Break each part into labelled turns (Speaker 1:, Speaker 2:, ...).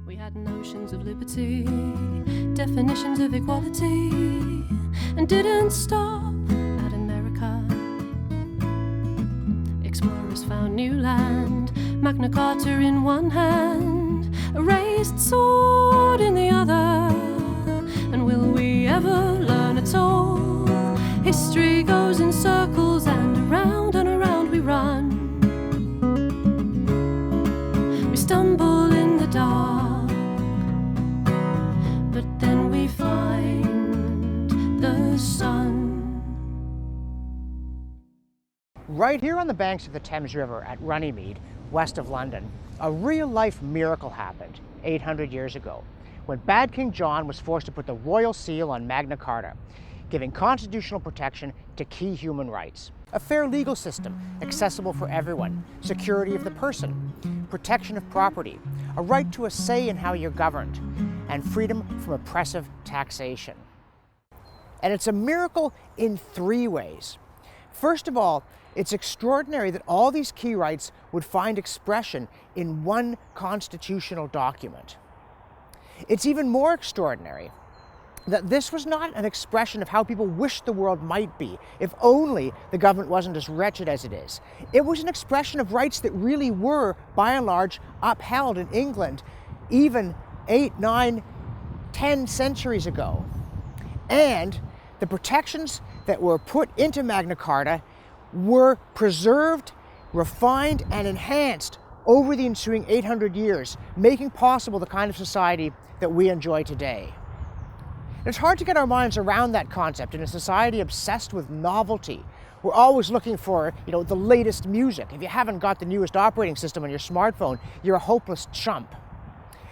Speaker 1: We had notions of liberty, definitions of equality, and didn't stop at America. Explorers found new land, Magna Carta in one hand, a raised sword in the other. And will we ever learn at all? History goes in circles and around we run. We stumble in the dark, but then we find the sun.
Speaker 2: Right here on the banks of the Thames River at Runnymede, west of London, a real-life miracle happened 800 years ago, when bad King John was forced to put the royal seal on Magna Carta, giving constitutional protection to key human rights. A fair legal system, accessible for everyone, security of the person, protection of property, a right to a say in how you're governed, and freedom from oppressive taxation. And it's a miracle in three ways. First of all, it's extraordinary that all these key rights would find expression in one constitutional document. It's even more extraordinary that this was not an expression of how people wished the world might be, if only the government wasn't as wretched as it is. It was an expression of rights that really were, by and large, upheld in England even 8, 9, 10 centuries ago. And the protections that were put into Magna Carta were preserved, refined, and enhanced over the ensuing 800 years, making possible the kind of society that we enjoy today. It's hard to get our minds around that concept in a society obsessed with novelty. We're always looking for, the latest music. If you haven't got the newest operating system on your smartphone, you're a hopeless chump.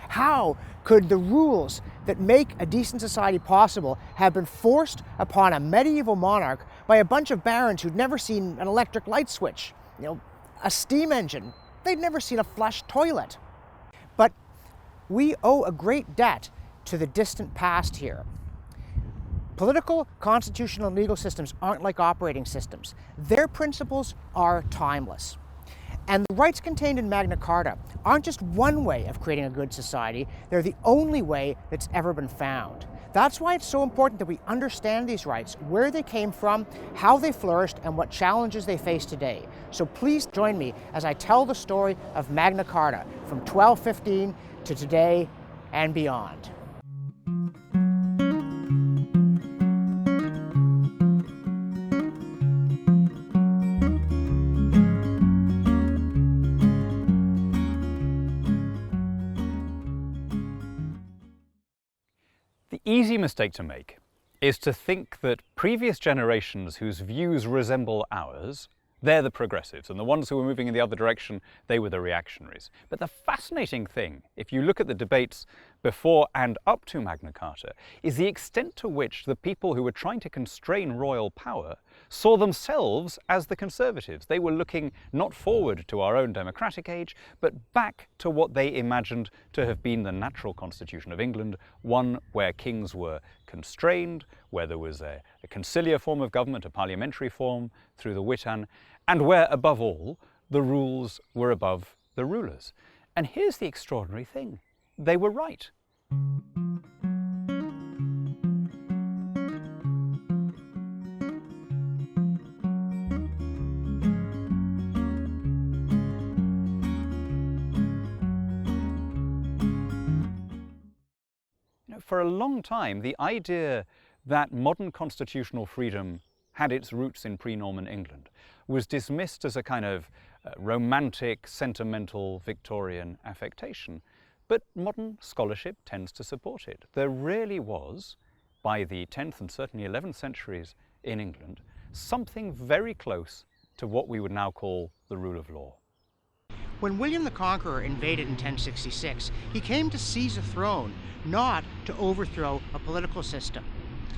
Speaker 2: How could the rules that make a decent society possible have been forced upon a medieval monarch by a bunch of barons who'd never seen an electric light switch, a steam engine? They'd never seen a flush toilet. But we owe a great debt to the distant past here. Political, constitutional, and legal systems aren't like operating systems. Their principles are timeless. And the rights contained in Magna Carta aren't just one way of creating a good society, they're the only way that's ever been found. That's why it's so important that we understand these rights, where they came from, how they flourished, and what challenges they face today. So please join me as I tell the story of Magna Carta from 1215 to today and beyond.
Speaker 3: The easy mistake to make is to think that previous generations whose views resemble ours, they're the progressives, and the ones who were moving in the other direction, they were the reactionaries. But the fascinating thing, if you look at the debates before and up to Magna Carta, is the extent to which the people who were trying to constrain royal power saw themselves as the conservatives. They were looking not forward to our own democratic age, but back to what they imagined to have been the natural constitution of England, one where kings were constrained, where there was a conciliar form of government, a parliamentary form through the Witan, and where, above all, the rules were above the rulers. And here's the extraordinary thing. They were right. For a long time, the idea that modern constitutional freedom had its roots in pre-Norman England was dismissed as a kind of romantic, sentimental, Victorian affectation. But modern scholarship tends to support it. There really was, by the 10th and certainly 11th centuries in England, something very close to what we would now call the rule of law.
Speaker 2: When William the Conqueror invaded in 1066, he came to seize a throne, not to overthrow a political system.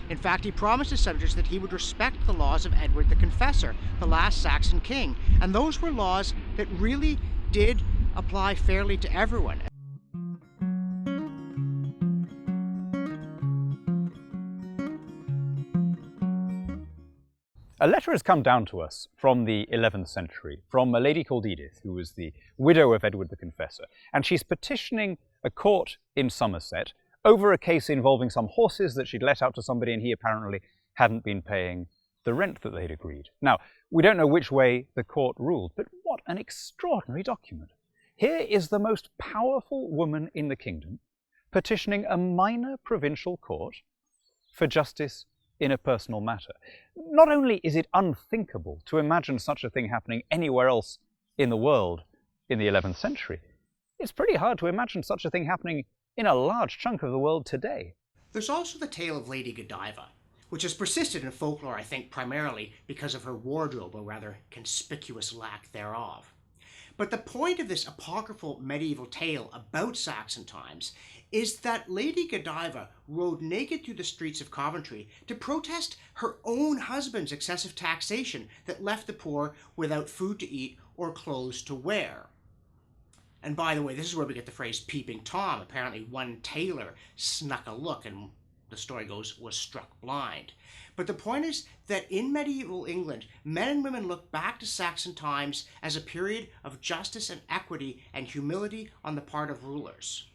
Speaker 2: In fact, he promised his subjects that he would respect the laws of Edward the Confessor, the last Saxon king, and those were laws that really did apply fairly to everyone.
Speaker 3: A letter has come down to us from the 11th century, from a lady called Edith, who was the widow of Edward the Confessor, and she's petitioning a court in Somerset over a case involving some horses that she'd let out to somebody, and he apparently hadn't been paying the rent that they'd agreed. Now, we don't know which way the court ruled, but what an extraordinary document. Here is the most powerful woman in the kingdom petitioning a minor provincial court for justice in a personal matter. Not only is it unthinkable to imagine such a thing happening anywhere else in the world in the 11th century, it's pretty hard to imagine such a thing happening in a large chunk of the world today.
Speaker 2: There's also the tale of Lady Godiva, which has persisted in folklore, I think, primarily because of her wardrobe, or rather conspicuous lack thereof. But the point of this apocryphal medieval tale about Saxon times is that Lady Godiva rode naked through the streets of Coventry to protest her own husband's excessive taxation that left the poor without food to eat or clothes to wear. And by the way, this is where we get the phrase peeping Tom. Apparently one tailor snuck a look and, the story goes, was struck blind. But the point is that in medieval England, men and women looked back to Saxon times as a period of justice and equity and humility on the part of rulers.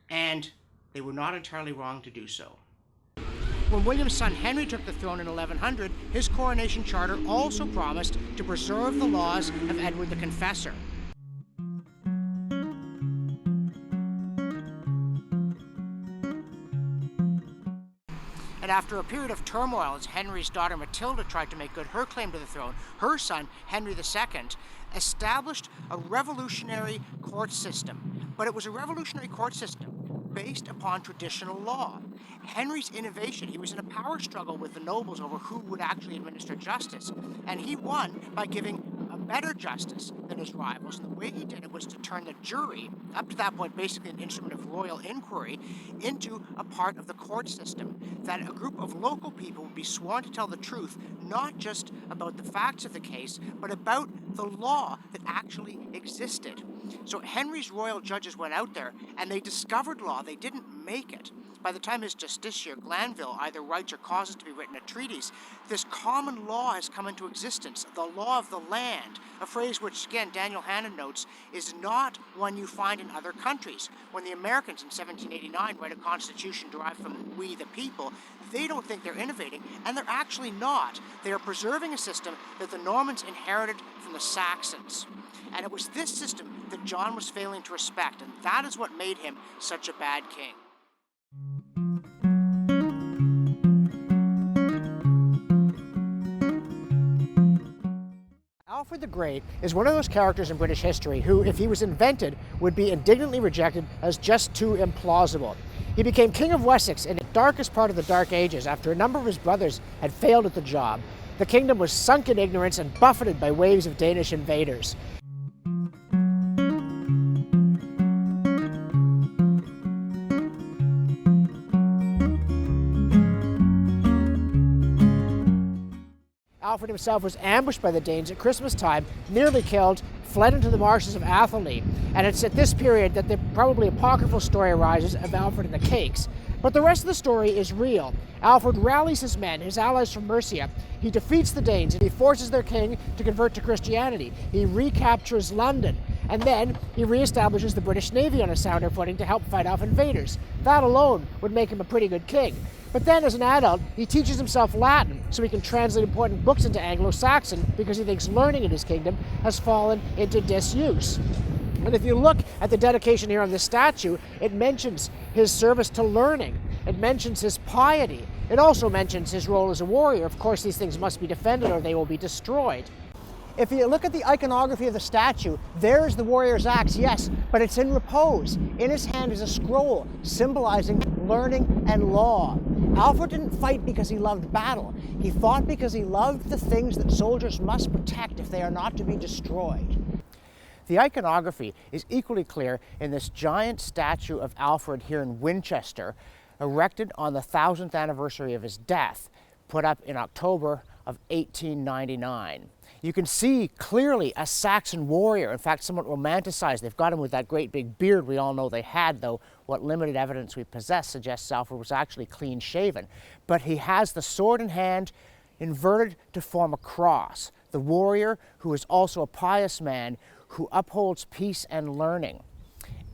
Speaker 2: And they were not entirely wrong to do so. When William's son Henry took the throne in 1100, his coronation charter also promised to preserve the laws of Edward the Confessor. And after a period of turmoil as Henry's daughter Matilda tried to make good her claim to the throne, her son, Henry II, established a revolutionary court system. But it was a revolutionary court system based upon traditional law. Henry's innovation, he was in a power struggle with the nobles over who would actually administer justice, and he won by giving a better justice than his rivals. And the way he did it was to turn the jury, up to that point basically an instrument of royal inquiry, into a part of the court system, that a group of local people would be sworn to tell the truth, not just about the facts of the case, but about the law that actually existed. So Henry's royal judges went out there and they discovered law. They didn't make it. By the time his justiciar Glanville either writes or causes to be written a treatise, this common law has come into existence, the law of the land, a phrase which, again, Daniel Hannan notes, is not one you find in other countries. When the Americans in 1789 write a constitution derived from we the people, they don't think they're innovating, and they're actually not. They are preserving a system that the Normans inherited from the Saxons. And it was this system that John was failing to respect, and that is what made him such a bad king. Alfred the Great is one of those characters in British history who, if he was invented, would be indignantly rejected as just too implausible. He became King of Wessex in the darkest part of the Dark Ages after a number of his brothers had failed at the job. The kingdom was sunk in ignorance and buffeted by waves of Danish invaders. Alfred himself was ambushed by the Danes at Christmas time, nearly killed, fled into the marshes of Athelney, and it's at this period that the probably apocryphal story arises of Alfred and the cakes. But the rest of the story is real. Alfred rallies his men, his allies from Mercia. He defeats the Danes and he forces their king to convert to Christianity. He recaptures London, and then he reestablishes the British Navy on a sounder footing to help fight off invaders. That alone would make him a pretty good king. But then, as an adult, he teaches himself Latin so he can translate important books into Anglo-Saxon because he thinks learning in his kingdom has fallen into disuse. And if you look at the dedication here on this statue, it mentions his service to learning. It mentions his piety. It also mentions his role as a warrior. Of course, these things must be defended or they will be destroyed. If you look at the iconography of the statue, there's the warrior's axe, yes, but it's in repose. In his hand is a scroll symbolizing learning and law. Alfred didn't fight because he loved battle. He fought because he loved the things that soldiers must protect if they are not to be destroyed. The iconography is equally clear in this giant statue of Alfred here in Winchester, erected on the 1000th anniversary of his death, put up in October of 1899. You can see clearly a Saxon warrior, in fact somewhat romanticized. They've got him with that great big beard we all know they had, though what limited evidence we possess suggests Alfred was actually clean shaven. But he has the sword in hand, inverted to form a cross. The warrior who is also a pious man who upholds peace and learning.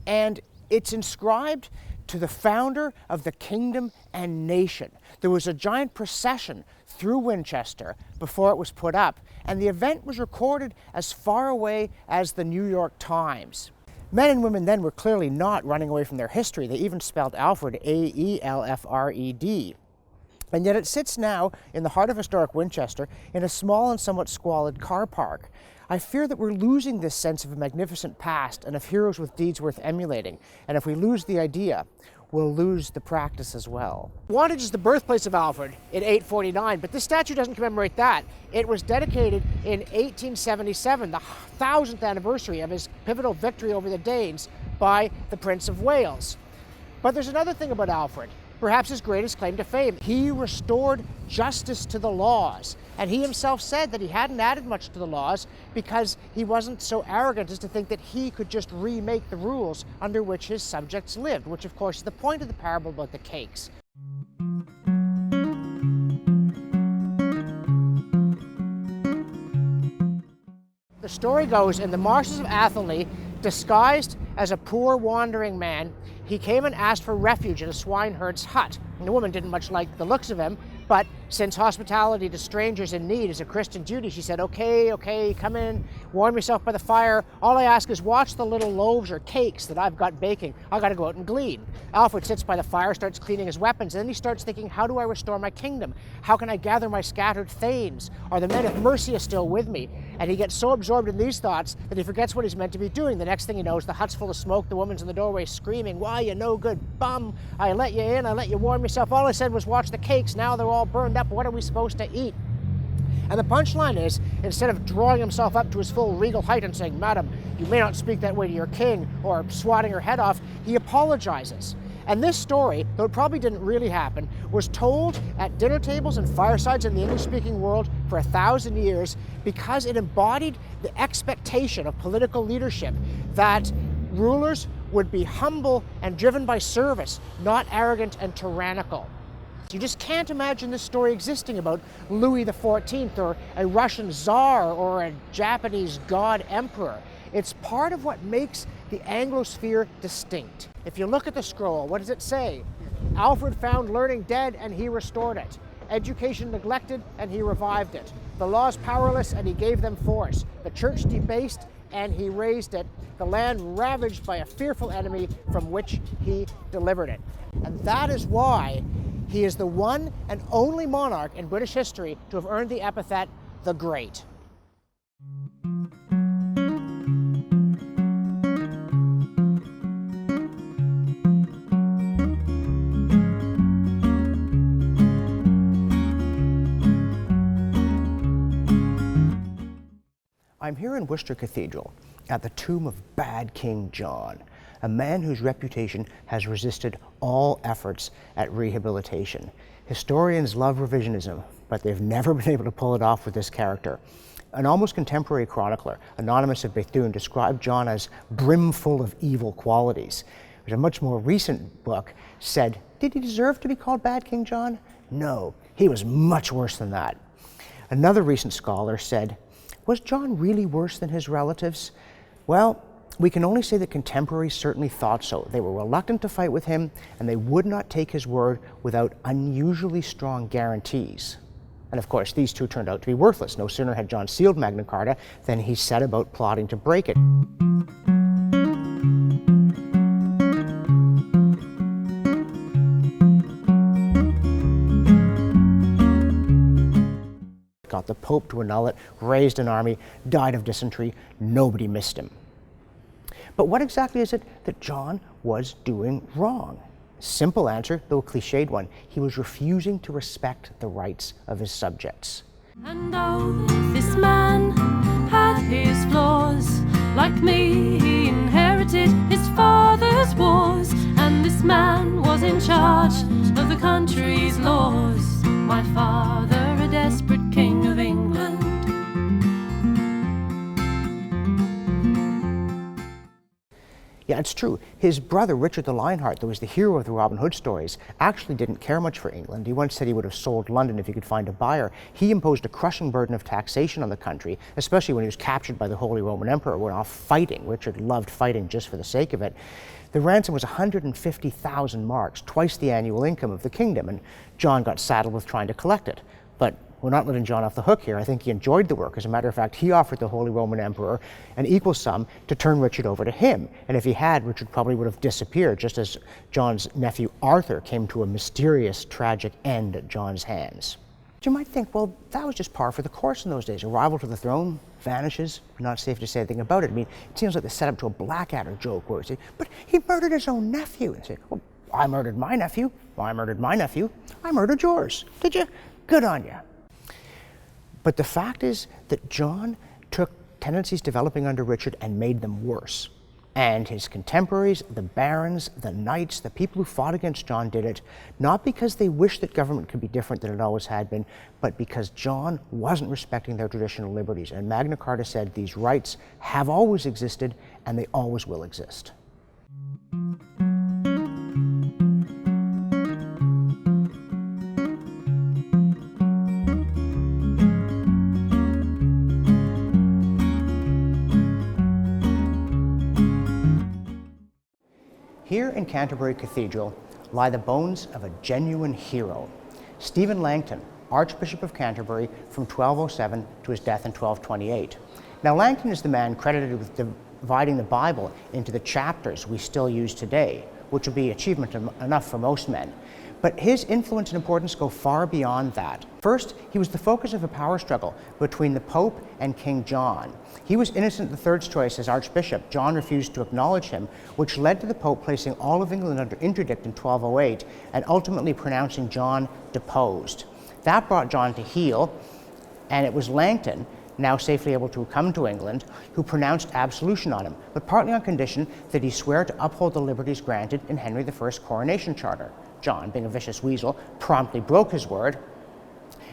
Speaker 2: And it's inscribed to the founder of the kingdom and nation. There was a giant procession through Winchester before it was put up, and the event was recorded as far away as the New York Times. Men and women then were clearly not running away from their history. They even spelled Alfred A-E-L-F-R-E-D. And yet it sits now in the heart of historic Winchester in a small and somewhat squalid car park. I fear that we're losing this sense of a magnificent past and of heroes with deeds worth emulating. And if we lose the idea, we'll lose the practice as well. Wantage is the birthplace of Alfred in 849, but this statue doesn't commemorate that. It was dedicated in 1877, the 1000th anniversary of his pivotal victory over the Danes by the Prince of Wales. But there's another thing about Alfred, perhaps his greatest claim to fame. He restored justice to the laws, and he himself said that he hadn't added much to the laws because he wasn't so arrogant as to think that he could just remake the rules under which his subjects lived, which of course is the point of the parable about the cakes. The story goes, in the marshes of Athelney, disguised as a poor wandering man, he came and asked for refuge in a swineherd's hut. And the woman didn't much like the looks of him, but since hospitality to strangers in need is a Christian duty, she said, okay, come in, warm yourself by the fire. All I ask is watch the little loaves or cakes that I've got baking. I gotta go out and glean. Alfred sits by the fire, starts cleaning his weapons, and then he starts thinking, how do I restore my kingdom? How can I gather my scattered thanes? Are the men of Mercia still with me? And he gets so absorbed in these thoughts that he forgets what he's meant to be doing. The next thing he knows, the hut's full of smoke, the woman's in the doorway screaming, why, you no good bum, I let you in, I let you warm yourself. All I said was watch the cakes, now they're all burned up, what are we supposed to eat? And the punchline is, instead of drawing himself up to his full regal height and saying, madam, you may not speak that way to your king, or swatting her head off, he apologizes. And this story, though it probably didn't really happen, was told at dinner tables and firesides in the English-speaking world for 1,000 years because it embodied the expectation of political leadership that rulers would be humble and driven by service, not arrogant and tyrannical. You just can't imagine this story existing about Louis XIV or a Russian Tsar or a Japanese god emperor. It's part of what makes the Anglosphere distinct. If you look at the scroll, what does it say? Alfred found learning dead and he restored it. Education neglected and he revived it. The laws powerless and he gave them force. The church debased and he raised it. The land ravaged by a fearful enemy from which he delivered it. And that is why he is the one and only monarch in British history to have earned the epithet the Great. I'm here in Worcester Cathedral at the tomb of bad King John, a man whose reputation has resisted all efforts at rehabilitation. Historians love revisionism, but they've never been able to pull it off with this character. An almost contemporary chronicler, Anonymous of Bethune, described John as brimful of evil qualities. A much more recent book said, did he deserve to be called Bad King John? No, he was much worse than that. Another recent scholar said, was John really worse than his relatives? Well, we can only say that contemporaries certainly thought so. They were reluctant to fight with him, and they would not take his word without unusually strong guarantees. And of course, these two turned out to be worthless. No sooner had John sealed Magna Carta than he set about plotting to break it. Got the Pope to annul it, raised an army, died of dysentery. Nobody missed him. But what exactly is it that John was doing wrong? Simple answer, though a cliched one. He was refusing to respect the rights of his subjects.
Speaker 1: And though this man had his flaws, like me, he inherited his father's wars. And this man was in charge of the country's laws. My father, a desperate king of England.
Speaker 2: Yeah, it's true. His brother, Richard the Lionheart, that was the hero of the Robin Hood stories, actually didn't care much for England. He once said he would have sold London if he could find a buyer. He imposed a crushing burden of taxation on the country, especially when he was captured by the Holy Roman Emperor, went off fighting. Richard loved fighting just for the sake of it. The ransom was 150,000 marks, twice the annual income of the kingdom, and John got saddled with trying to collect it. But we're not letting John off the hook here. I think he enjoyed the work. As a matter of fact, he offered the Holy Roman Emperor an equal sum to turn Richard over to him. And if he had, Richard probably would have disappeared, just as John's nephew Arthur came to a mysterious, tragic end at John's hands. You might think, well, that was just par for the course in those days. A rival to the throne vanishes, not safe to say anything about it. I mean, it seems like the setup to a Blackadder joke where you say, but he murdered his own nephew. And say, well, I murdered my nephew. Well, I murdered my nephew. I murdered yours. Did you? Good on you. But the fact is that John took tendencies developing under Richard and made them worse. And his contemporaries, the barons, the knights, the people who fought against John did it, not because they wished that government could be different than it always had been, but because John wasn't respecting their traditional liberties. And Magna Carta said these rights have always existed and they always will exist. Here in Canterbury Cathedral lie the bones of a genuine hero, Stephen Langton, Archbishop of Canterbury from 1207 to his death in 1228. Now, Langton is the man credited with dividing the Bible into the chapters we still use today, which would be achievement enough for most men. But his influence and importance go far beyond that. First, he was the focus of a power struggle between the Pope and King John. He was Innocent III's choice as Archbishop. John refused to acknowledge him, which led to the Pope placing all of England under interdict in 1208 and ultimately pronouncing John deposed. That brought John to heel, and it was Langton, now safely able to come to England, who pronounced absolution on him, but partly on condition that he swear to uphold the liberties granted in Henry I's coronation charter. John, being a vicious weasel, promptly broke his word,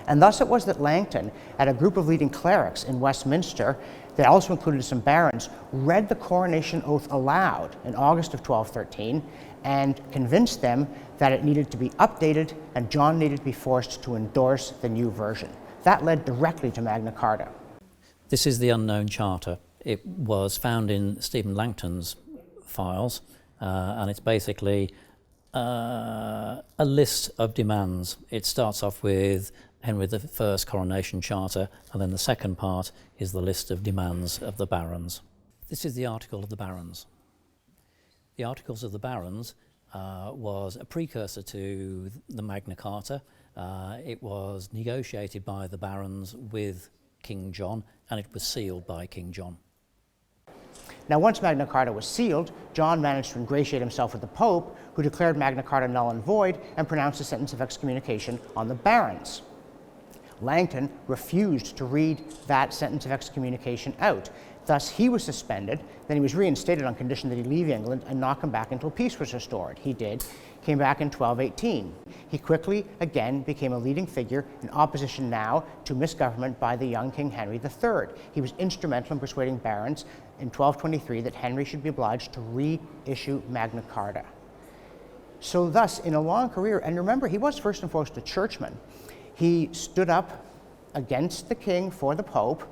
Speaker 2: and thus it was that Langton, at a group of leading clerics in Westminster that also included some barons, read the coronation oath aloud in August of 1213 and convinced them that it needed to be updated and John needed to be forced to endorse the new version. That led directly to Magna Carta.
Speaker 4: This is the unknown charter. It was found in Stephen Langton's files, and it's basically a list of demands. It starts off with Henry I's coronation charter, and then the second part is the list of demands of the barons. This is the Article of the Barons. The Articles of the Barons was a precursor to the Magna Carta. It was negotiated by the barons with King John, and it was sealed by King John.
Speaker 2: Now, once Magna Carta was sealed, John managed to ingratiate himself with the Pope, who declared Magna Carta null and void and pronounced a sentence of excommunication on the barons. Langton refused to read that sentence of excommunication out. Thus, he was suspended. Then he was reinstated on condition that he leave England and not come back until peace was restored. He did. Came back in 1218. He quickly, again, became a leading figure in opposition now to misgovernment by the young King Henry III. He was instrumental in persuading barons in 1223 that Henry should be obliged to reissue Magna Carta. So thus, in a long career, and remember, he was first and foremost a churchman, he stood up against the king for the Pope,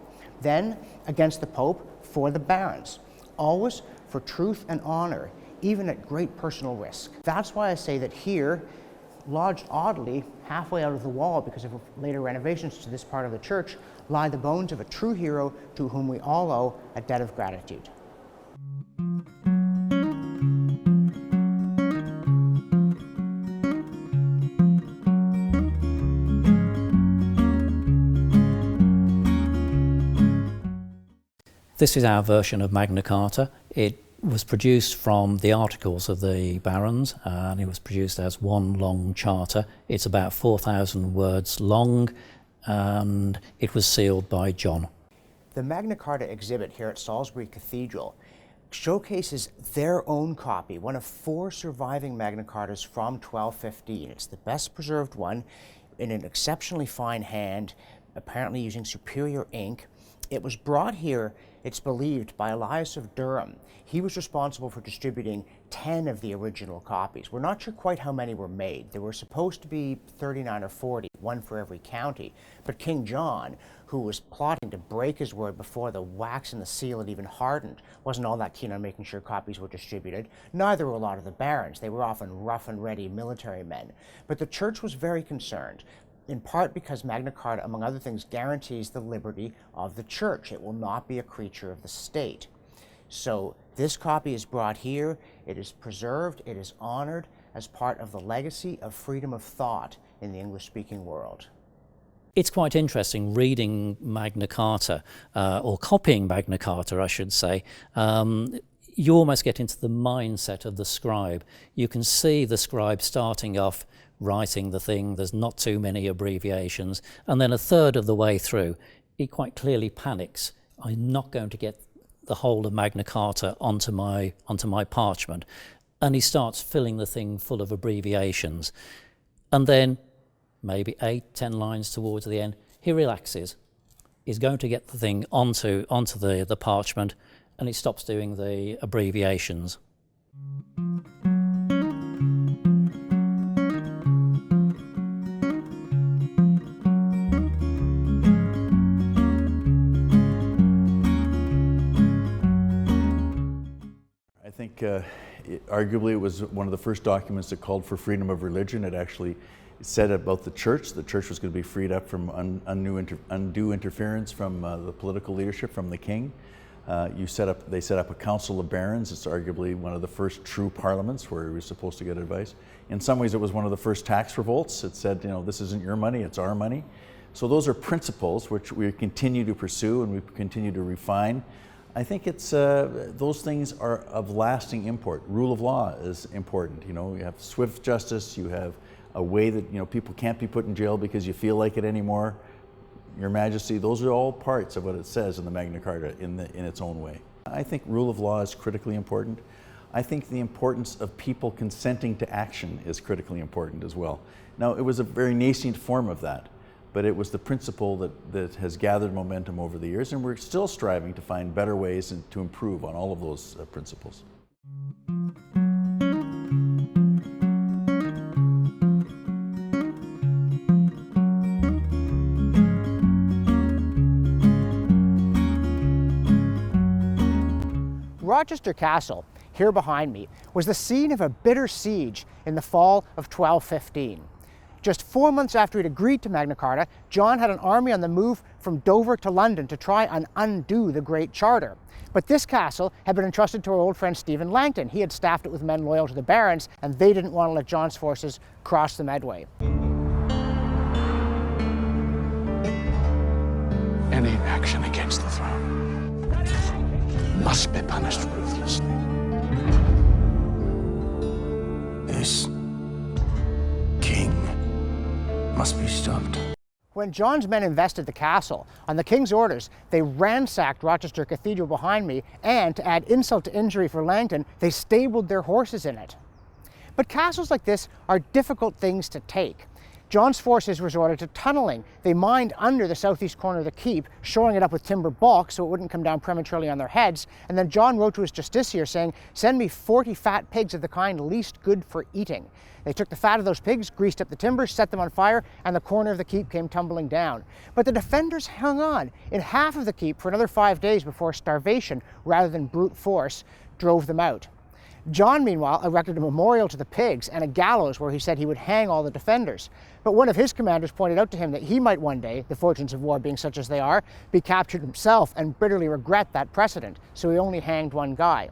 Speaker 2: then against the Pope for the barons, always for truth and honor, even at great personal risk. That's why I say that here, lodged oddly halfway out of the wall because of later renovations to this part of the church, lie the bones of a true hero to whom we all owe a debt of gratitude.
Speaker 4: This is our version of Magna Carta. It was produced from the Articles of the Barons, and it was produced as one long charter. It's about 4,000 words long, and it was sealed by John.
Speaker 2: The Magna Carta exhibit here at Salisbury Cathedral showcases their own copy, one of 4 surviving Magna Cartas from 1215. It's the best preserved one in an exceptionally fine hand, apparently using superior ink. It was brought here, it's believed, by Elias of Durham. He was responsible for distributing 10 of the original copies. We're not sure quite how many were made. There were supposed to be 39 or 40. one for every county. But King John, who was plotting to break his word before the wax in the seal had even hardened, wasn't all that keen on making sure copies were distributed. Neither were a lot of the barons. They were often rough and ready military men. But the church was very concerned, in part because Magna Carta, among other things, guarantees the liberty of the church. It will not be a creature of the state. So this copy is brought here, it is preserved, it is honored as part of the legacy of freedom of thought in the English-speaking world.
Speaker 4: It's quite interesting reading Magna Carta, or copying Magna Carta, I should say. You almost get into the mindset of the scribe. You can see the scribe starting off writing the thing, there's not too many abbreviations, and then a third of the way through, he quite clearly panics. I'm not going to get the whole of Magna Carta onto my parchment. And he starts filling the thing full of abbreviations. And then, maybe 8-10 lines towards the end, he relaxes. He's going to get the thing onto the parchment, and he stops doing the abbreviations.
Speaker 5: I think arguably it was one of the first documents that called for freedom of religion. It actually said about the church was going to be freed up from undue interference from the political leadership, from the king. They set up a council of barons. It's arguably one of the first true parliaments where he was supposed to get advice. In some ways it was one of the first tax revolts. It said, this isn't your money, it's our money. So those are principles which we continue to pursue and we continue to refine. I think it's those things are of lasting import. Rule of law is important. You have swift justice. You have a way that people can't be put in jail because you feel like it anymore. Your Majesty, those are all parts of what it says in the Magna Carta in its own way. I think rule of law is critically important. I think the importance of people consenting to action is critically important as well. Now, it was a very nascent form of that, but it was the principle that has gathered momentum over the years, and we're still striving to find better ways to improve on all of those principles.
Speaker 2: Rochester Castle, here behind me, was the scene of a bitter siege in the fall of 1215. Just 4 months after he'd agreed to Magna Carta, John had an army on the move from Dover to London to try and undo the Great Charter. But this castle had been entrusted to our old friend Stephen Langton. He had staffed it with men loyal to the barons, and they didn't want to let John's forces cross the Medway.
Speaker 6: Any action against the throne must be punished ruthlessly. This king must be stopped.
Speaker 2: When John's men invested the castle, on the king's orders, they ransacked Rochester Cathedral behind me, and to add insult to injury for Langton, they stabled their horses in it. But castles like this are difficult things to take. John's forces resorted to tunneling. They mined under the southeast corner of the keep, shoring it up with timber balks so it wouldn't come down prematurely on their heads. And then John wrote to his justiciar saying, "Send me 40 fat pigs of the kind least good for eating." They took the fat of those pigs, greased up the timbers, set them on fire, and the corner of the keep came tumbling down. But the defenders hung on in half of the keep for another 5 days before starvation, rather than brute force, drove them out. John, meanwhile, erected a memorial to the pigs and a gallows where he said he would hang all the defenders. But one of his commanders pointed out to him that he might one day, the fortunes of war being such as they are, be captured himself and bitterly regret that precedent, so he only hanged one guy.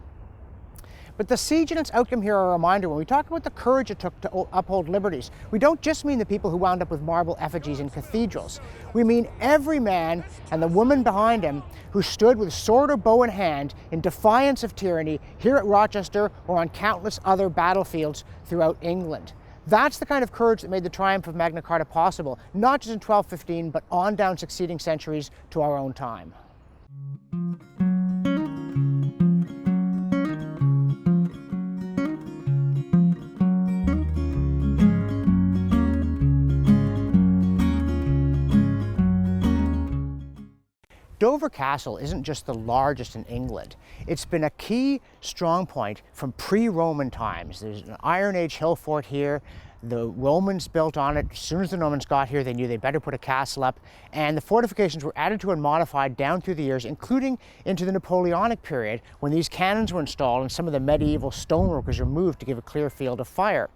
Speaker 2: But the siege and its outcome here are a reminder when we talk about the courage it took to uphold liberties. We don't just mean the people who wound up with marble effigies in cathedrals. We mean every man and the woman behind him who stood with sword or bow in hand in defiance of tyranny here at Rochester or on countless other battlefields throughout England. That's the kind of courage that made the triumph of Magna Carta possible, not just in 1215, but on down succeeding centuries to our own time. Dover Dover Castle isn't just the largest in England. It's been a key strong point from pre-Roman times. There's an Iron Age hill fort here. The Romans built on it. As soon as the Normans got here, they knew they better put a castle up. And the fortifications were added to and modified down through the years, including into the Napoleonic period, when these cannons were installed and some of the medieval stonework was removed to give a clear field of fire.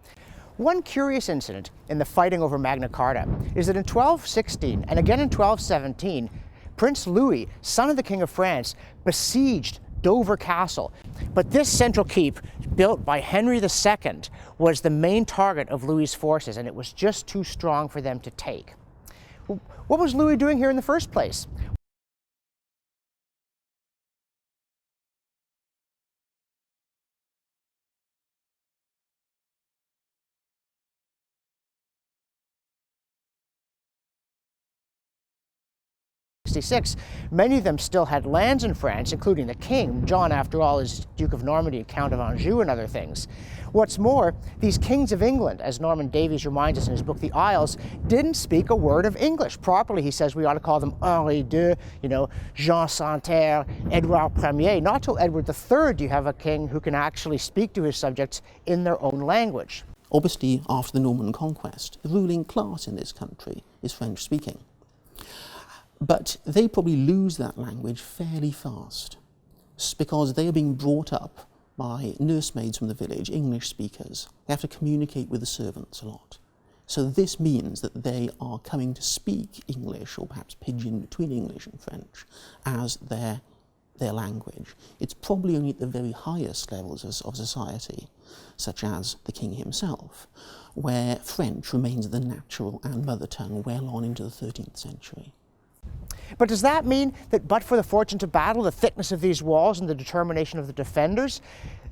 Speaker 2: One curious incident in the fighting over Magna Carta is that in 1216 and again in 1217, Prince Louis, son of the King of France, besieged Dover Castle. But this central keep, built by Henry II, was the main target of Louis's forces, and it was just too strong for them to take. What was Louis doing here in the first place? Many of them still had lands in France, including the king. John, after all, is Duke of Normandy, Count of Anjou, and other things. What's more, these kings of England, as Norman Davies reminds us in his book, The Isles, didn't speak a word of English. Properly, he says we ought to call them Henri II, Jean Santerre, Edouard Ier. Not till Edward III do you have a king who can actually speak to his subjects in their own language.
Speaker 7: Obviously, after the Norman conquest, the ruling class in this country is French-speaking. But they probably lose that language fairly fast because they are being brought up by nursemaids from the village, English speakers. They have to communicate with the servants a lot. So this means that they are coming to speak English, or perhaps pidgin between English and French, as their language. It's probably only at the very highest levels of society, such as the king himself, where French remains the natural and mother tongue well on into the 13th century.
Speaker 2: But does that mean that but for the fortunes of battle, the thickness of these walls and the determination of the defenders,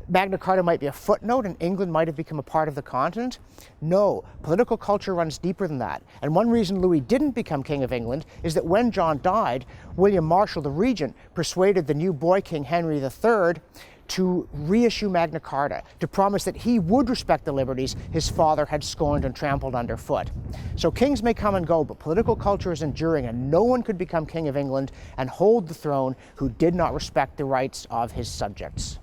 Speaker 2: Magna Carta might be a footnote and England might have become a part of the continent? No, political culture runs deeper than that. And one reason Louis didn't become King of England is that when John died, William Marshal, the regent, persuaded the new boy king Henry III to reissue Magna Carta, to promise that he would respect the liberties his father had scorned and trampled underfoot. So kings may come and go, but political culture is enduring, and no one could become King of England and hold the throne who did not respect the rights of his subjects.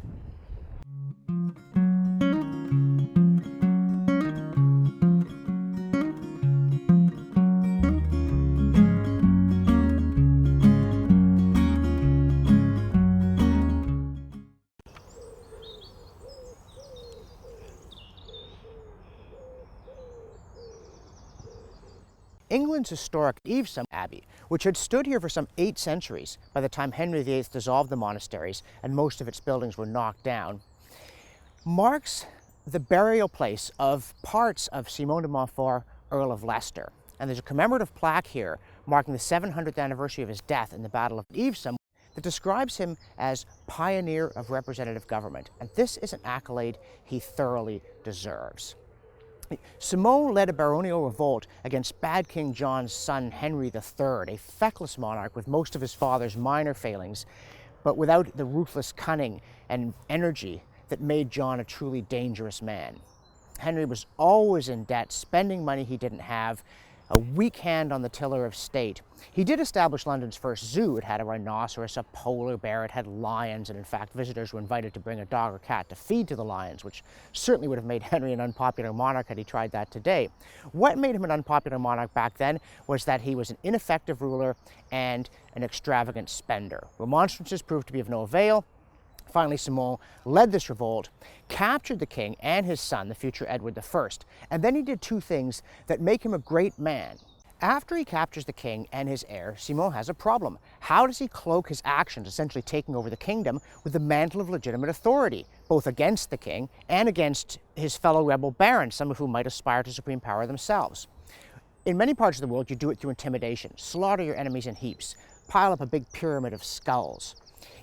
Speaker 2: England's historic Evesham Abbey, which had stood here for some 8 centuries by the time Henry VIII dissolved the monasteries and most of its buildings were knocked down, marks the burial place of parts of Simon de Montfort, Earl of Leicester. And there's a commemorative plaque here marking the 700th anniversary of his death in the Battle of Evesham that describes him as pioneer of representative government. And this is an accolade he thoroughly deserves. Simon led a baronial revolt against bad King John's son Henry III, a feckless monarch with most of his father's minor failings, but without the ruthless cunning and energy that made John a truly dangerous man. Henry was always in debt, spending money he didn't have, a weak hand on the tiller of state. He did establish London's first zoo. It had a rhinoceros, a polar bear, it had lions, and in fact visitors were invited to bring a dog or cat to feed to the lions, which certainly would have made Henry an unpopular monarch had he tried that today. What made him an unpopular monarch back then was that he was an ineffective ruler and an extravagant spender. Remonstrances proved to be of no avail. Finally, Simon led this revolt, captured the king and his son, the future Edward I, and then he did 2 things that make him a great man. After he captures the king and his heir, Simon has a problem. How does he cloak his actions, essentially taking over the kingdom, with the mantle of legitimate authority, both against the king and against his fellow rebel barons, some of whom might aspire to supreme power themselves? In many parts of the world, you do it through intimidation. Slaughter your enemies in heaps. Pile up a big pyramid of skulls.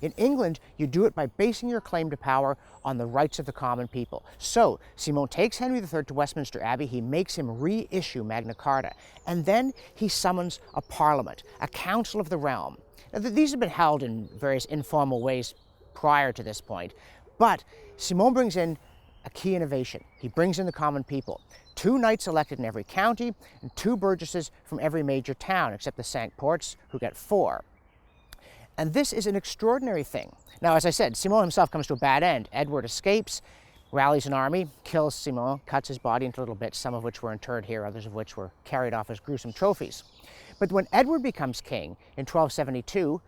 Speaker 2: In England, you do it by basing your claim to power on the rights of the common people. So, Simon takes Henry III to Westminster Abbey, he makes him reissue Magna Carta, and then he summons a parliament, a council of the realm. Now, these have been held in various informal ways prior to this point, but Simon brings in a key innovation. He brings in the common people. 2 knights elected in every county, and 2 burgesses from every major town, except the Cinque Ports, who get 4. And this is an extraordinary thing. Now, as I said, Simon himself comes to a bad end. Edward escapes, rallies an army, kills Simon, cuts his body into little bits, some of which were interred here, others of which were carried off as gruesome trophies. But when Edward becomes king in 1272,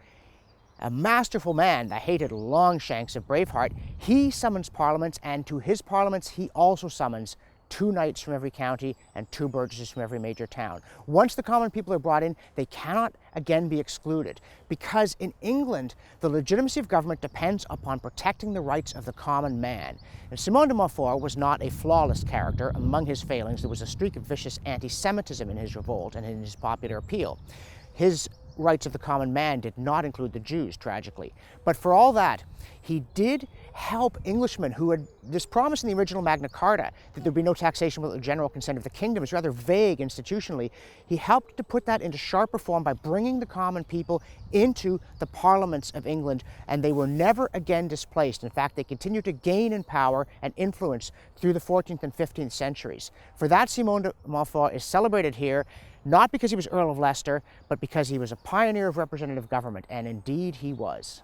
Speaker 2: a masterful man, the hated Longshanks of Braveheart, he summons parliaments, and to his parliaments he also summons 2 knights from every county and 2 burgesses from every major town. Once the common people are brought in, they cannot again be excluded, because in England, the legitimacy of government depends upon protecting the rights of the common man. And Simon de Montfort was not a flawless character. Among his failings, there was a streak of vicious anti-Semitism in his revolt and in his popular appeal. His rights of the common man did not include the Jews, tragically. But for all that, he did help Englishmen who had this promise in the original Magna Carta that there'd be no taxation without the general consent of the kingdom. It's rather vague institutionally. He helped to put that into sharper form by bringing the common people into the parliaments of England, and they were never again displaced. In fact, they continued to gain in power and influence through the 14th and 15th centuries. For that, Simon de Montfort is celebrated here, not because he was Earl of Leicester, but because he was a pioneer of representative government, and indeed he was.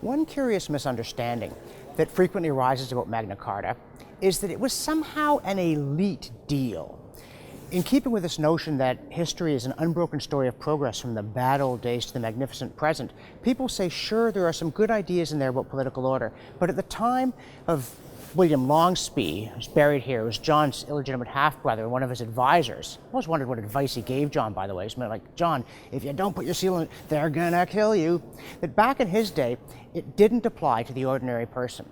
Speaker 2: One curious misunderstanding that frequently arises about Magna Carta is that it was somehow an elite deal. In keeping with this notion that history is an unbroken story of progress from the bad old days to the magnificent present, people say, sure, there are some good ideas in there about political order, but at the time of William Longspee, who's buried here, was John's illegitimate half-brother and one of his advisors. I always wondered what advice he gave John, by the way. It's like, John, if you don't put your seal on it, they're gonna kill you. That back in his day, it didn't apply to the ordinary person.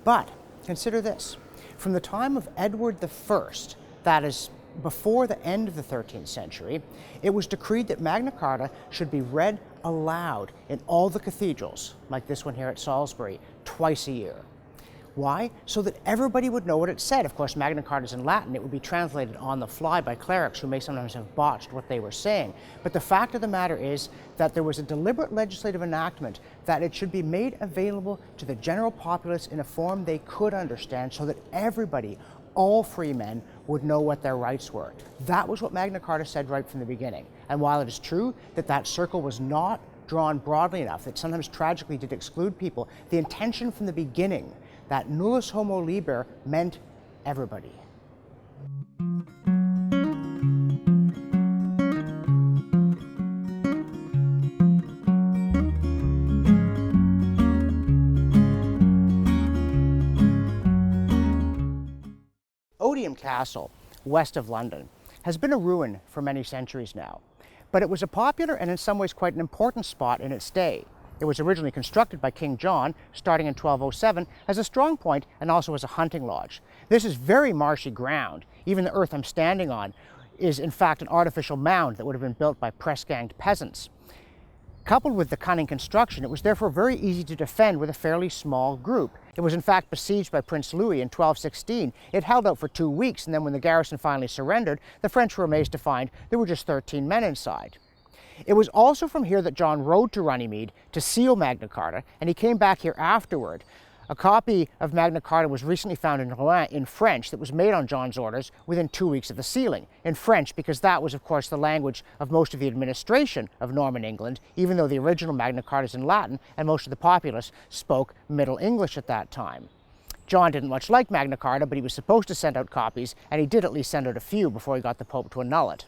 Speaker 2: But consider this. From the time of Edward I, that is, before the end of the 13th century, it was decreed that Magna Carta should be read aloud in all the cathedrals, like this one here at Salisbury, twice a year. Why? So that everybody would know what it said. Of course, Magna Carta is in Latin. It would be translated on the fly by clerics who may sometimes have botched what they were saying. But the fact of the matter is that there was a deliberate legislative enactment that it should be made available to the general populace in a form they could understand, so that everybody, all free men, would know what their rights were. That was what Magna Carta said right from the beginning. And while it is true that that circle was not drawn broadly enough, that sometimes tragically did exclude people, the intention from the beginning, that nullus homo liber, meant everybody. Odium Castle, west of London, has been a ruin for many centuries now, but it was a popular and in some ways quite an important spot in its day. It was originally constructed by King John, starting in 1207, as a strong point and also as a hunting lodge. This is very marshy ground. Even the earth I'm standing on is in fact an artificial mound that would have been built by press-ganged peasants. Coupled with the cunning construction, it was therefore very easy to defend with a fairly small group. It was in fact besieged by Prince Louis in 1216. It held out for 2 weeks, and then when the garrison finally surrendered, the French were amazed to find there were just 13 men inside. It was also from here that John rode to Runnymede to seal Magna Carta, and he came back here afterward. A copy of Magna Carta was recently found in Rouen in French that was made on John's orders within 2 weeks of the sealing. In French, because that was, of course, the language of most of the administration of Norman England, even though the original Magna Carta is in Latin and most of the populace spoke Middle English at that time. John didn't much like Magna Carta, but he was supposed to send out copies, and he did at least send out a few before he got the Pope to annul it.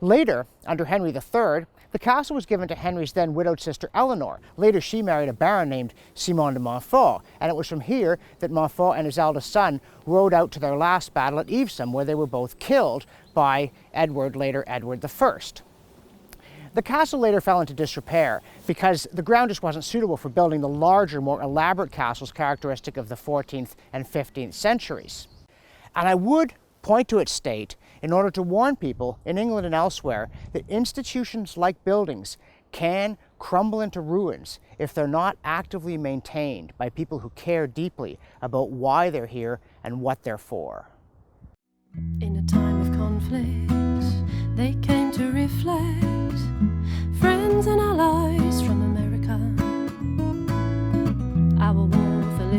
Speaker 2: Later, under Henry III, the castle was given to Henry's then widowed sister Eleanor. Later, she married a baron named Simon de Montfort, and it was from here that Montfort and his eldest son rode out to their last battle at Evesham, where they were both killed by Edward, later Edward I. The castle later fell into disrepair because the ground just wasn't suitable for building the larger, more elaborate castles characteristic of the 14th and 15th centuries. And I would point to its state in order to warn people in England and elsewhere that institutions like buildings can crumble into ruins if they're not actively maintained by people who care deeply about why they're here and what they're for.
Speaker 1: In a time of conflict, they came to reflect, friends and allies from America,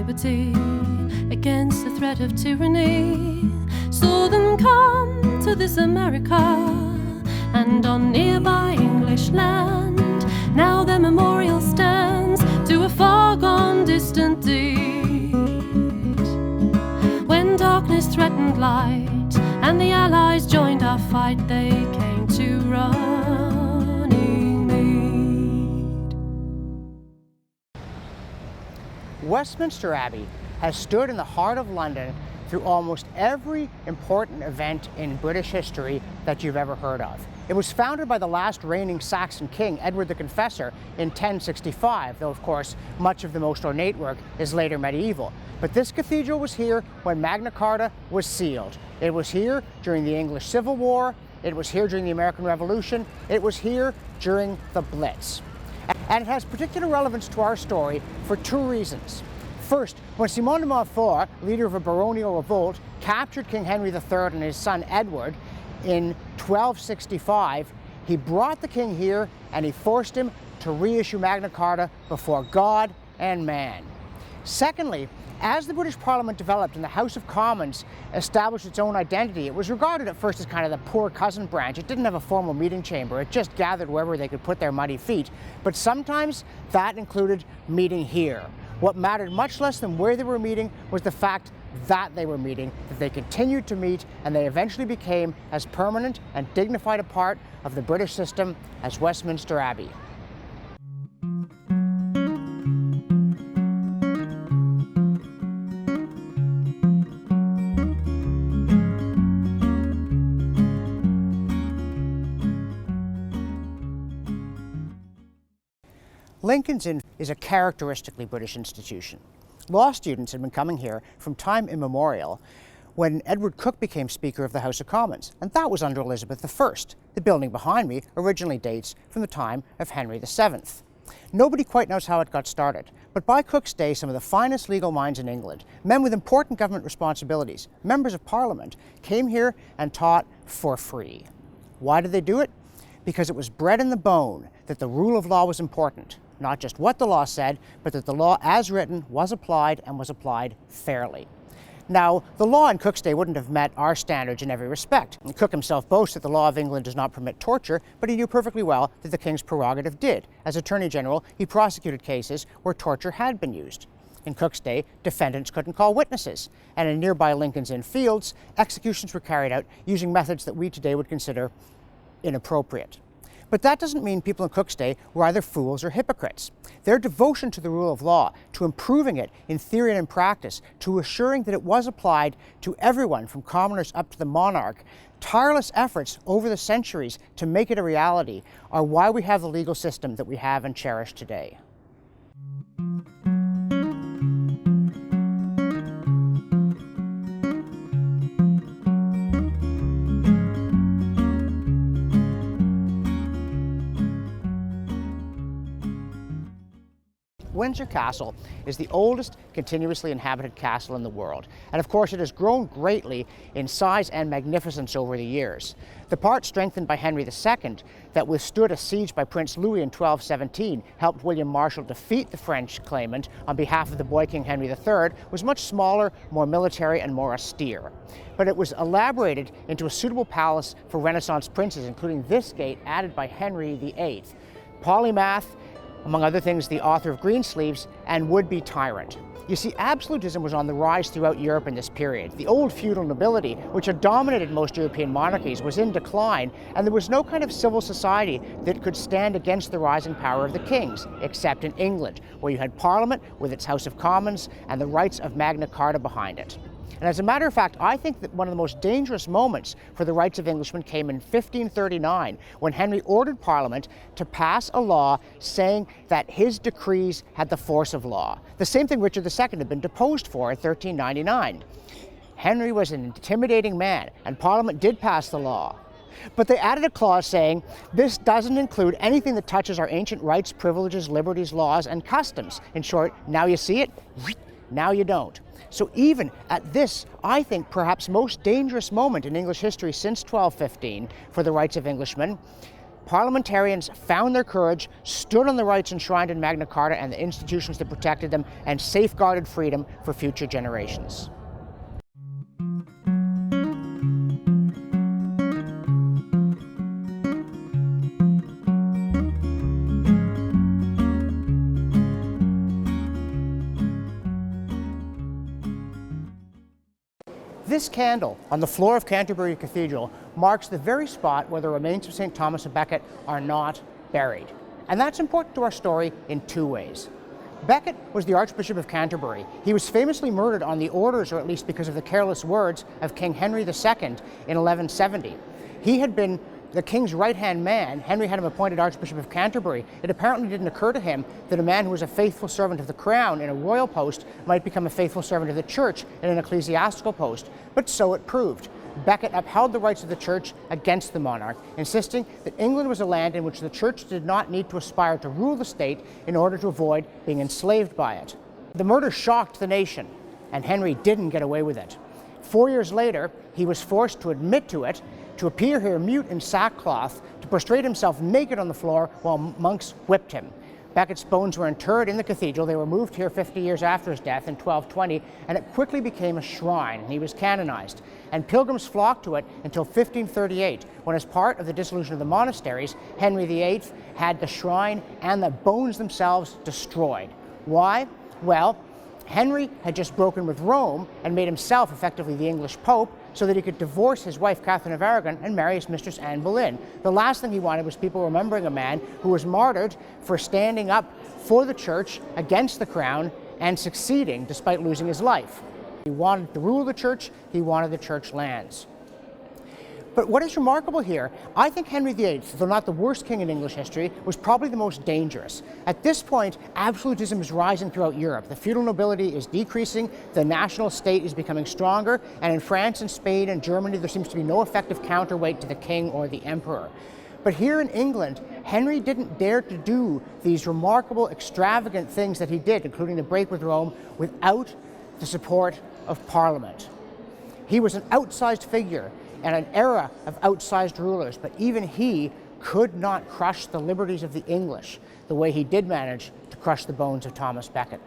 Speaker 1: liberty against the threat of tyranny. Saw them come to this America and on nearby English land. Now their memorial stands to a far gone distant deed. When darkness threatened light and the Allies joined our fight, they came to Runnymede.
Speaker 2: Westminster Abbey has stood in the heart of London through almost every important event in British history that you've ever heard of. It was founded by the last reigning Saxon king, Edward the Confessor, in 1065, though of course much of the most ornate work is later medieval. But this cathedral was here when Magna Carta was sealed. It was here during the English Civil War, it was here during the American Revolution, it was here during the Blitz. And it has particular relevance to our story for two reasons. First, when Simon de Montfort, leader of a baronial revolt, captured King Henry III and his son Edward in 1265, he brought the king here and he forced him to reissue Magna Carta before God and man. Secondly, as the British Parliament developed and the House of Commons established its own identity, it was regarded at first as kind of the poor cousin branch. It didn't have a formal meeting chamber. It just gathered wherever they could put their muddy feet. But sometimes that included meeting here. What mattered much less than where they were meeting was the fact that they were meeting, that they continued to meet, and they eventually became as permanent and dignified a part of the British system as Westminster Abbey. Lincoln's Inn is a characteristically British institution. Law students had been coming here from time immemorial when Edward Coke became Speaker of the House of Commons, and that was under Elizabeth I. The building behind me originally dates from the time of Henry VII. Nobody quite knows how it got started, but by Coke's day, some of the finest legal minds in England, men with important government responsibilities, members of Parliament, came here and taught for free. Why did they do it? Because it was bred in the bone that the rule of law was important. Not just what the law said, but that the law as written was applied and was applied fairly. Now, the law in Coke's day wouldn't have met our standards in every respect. Coke himself boasts that the law of England does not permit torture, but he knew perfectly well that the King's prerogative did. As Attorney General, he prosecuted cases where torture had been used. In Coke's day, defendants couldn't call witnesses, and in nearby Lincoln's Inn Fields, executions were carried out using methods that we today would consider inappropriate. But that doesn't mean people in Coke's day were either fools or hypocrites. Their devotion to the rule of law, to improving it in theory and in practice, to assuring that it was applied to everyone from commoners up to the monarch, tireless efforts over the centuries to make it a reality are why we have the legal system that we have and cherish today. Windsor Castle is the oldest continuously inhabited castle in the world, and of course it has grown greatly in size and magnificence over the years. The part strengthened by Henry II that withstood a siege by Prince Louis in 1217 helped William Marshal defeat the French claimant on behalf of the boy King Henry III was much smaller, more military and more austere. But it was elaborated into a suitable palace for Renaissance princes, including this gate added by Henry VIII. Polymath, among other things, the author of Greensleeves, and would-be tyrant. You see, absolutism was on the rise throughout Europe in this period. The old feudal nobility, which had dominated most European monarchies, was in decline, and there was no kind of civil society that could stand against the rising power of the kings, except in England, where you had Parliament with its House of Commons and the rights of Magna Carta behind it. And as a matter of fact, I think that one of the most dangerous moments for the rights of Englishmen came in 1539, when Henry ordered Parliament to pass a law saying that his decrees had the force of law. The same thing Richard II had been deposed for in 1399. Henry was an intimidating man, and Parliament did pass the law. But they added a clause saying, this doesn't include anything that touches our ancient rights, privileges, liberties, laws, and customs. In short, now you see it, now you don't. So even at this, I think, perhaps most dangerous moment in English history since 1215 for the rights of Englishmen, parliamentarians found their courage, stood on the rights enshrined in Magna Carta and the institutions that protected them, and safeguarded freedom for future generations. This candle on the floor of Canterbury Cathedral marks the very spot where the remains of St. Thomas of Becket are not buried. And that's important to our story in two ways. Becket was the Archbishop of Canterbury. He was famously murdered on the orders, or at least because of the careless words, of King Henry II in 1170. He had been the king's right-hand man. Henry had him appointed Archbishop of Canterbury. It apparently didn't occur to him that a man who was a faithful servant of the crown in a royal post might become a faithful servant of the church in an ecclesiastical post, but so it proved. Becket upheld the rights of the church against the monarch, insisting that England was a land in which the church did not need to aspire to rule the state in order to avoid being enslaved by it. The murder shocked the nation, and Henry didn't get away with it. 4 years later, he was forced to admit to it, to appear here mute in sackcloth, to prostrate himself naked on the floor while monks whipped him. Becket's bones were interred in the cathedral. They were moved here 50 years after his death in 1220, and it quickly became a shrine. He was canonized, and pilgrims flocked to it until 1538, when, as part of the dissolution of the monasteries, Henry VIII had the shrine and the bones themselves destroyed. Why? Well, Henry had just broken with Rome and made himself effectively the English Pope so that he could divorce his wife Catherine of Aragon and marry his mistress Anne Boleyn. The last thing he wanted was people remembering a man who was martyred for standing up for the church against the crown and succeeding despite losing his life. He wanted to rule the church, he wanted the church lands. But what is remarkable here, I think Henry VIII, though not the worst king in English history, was probably the most dangerous. At this point, absolutism is rising throughout Europe. The feudal nobility is decreasing, the national state is becoming stronger, and in France and Spain and Germany, there seems to be no effective counterweight to the king or the emperor. But here in England, Henry didn't dare to do these remarkable, extravagant things that he did, including the break with Rome, without the support of Parliament. He was an outsized figure and an era of outsized rulers, but even he could not crush the liberties of the English the way he did manage to crush the bones of Thomas Becket.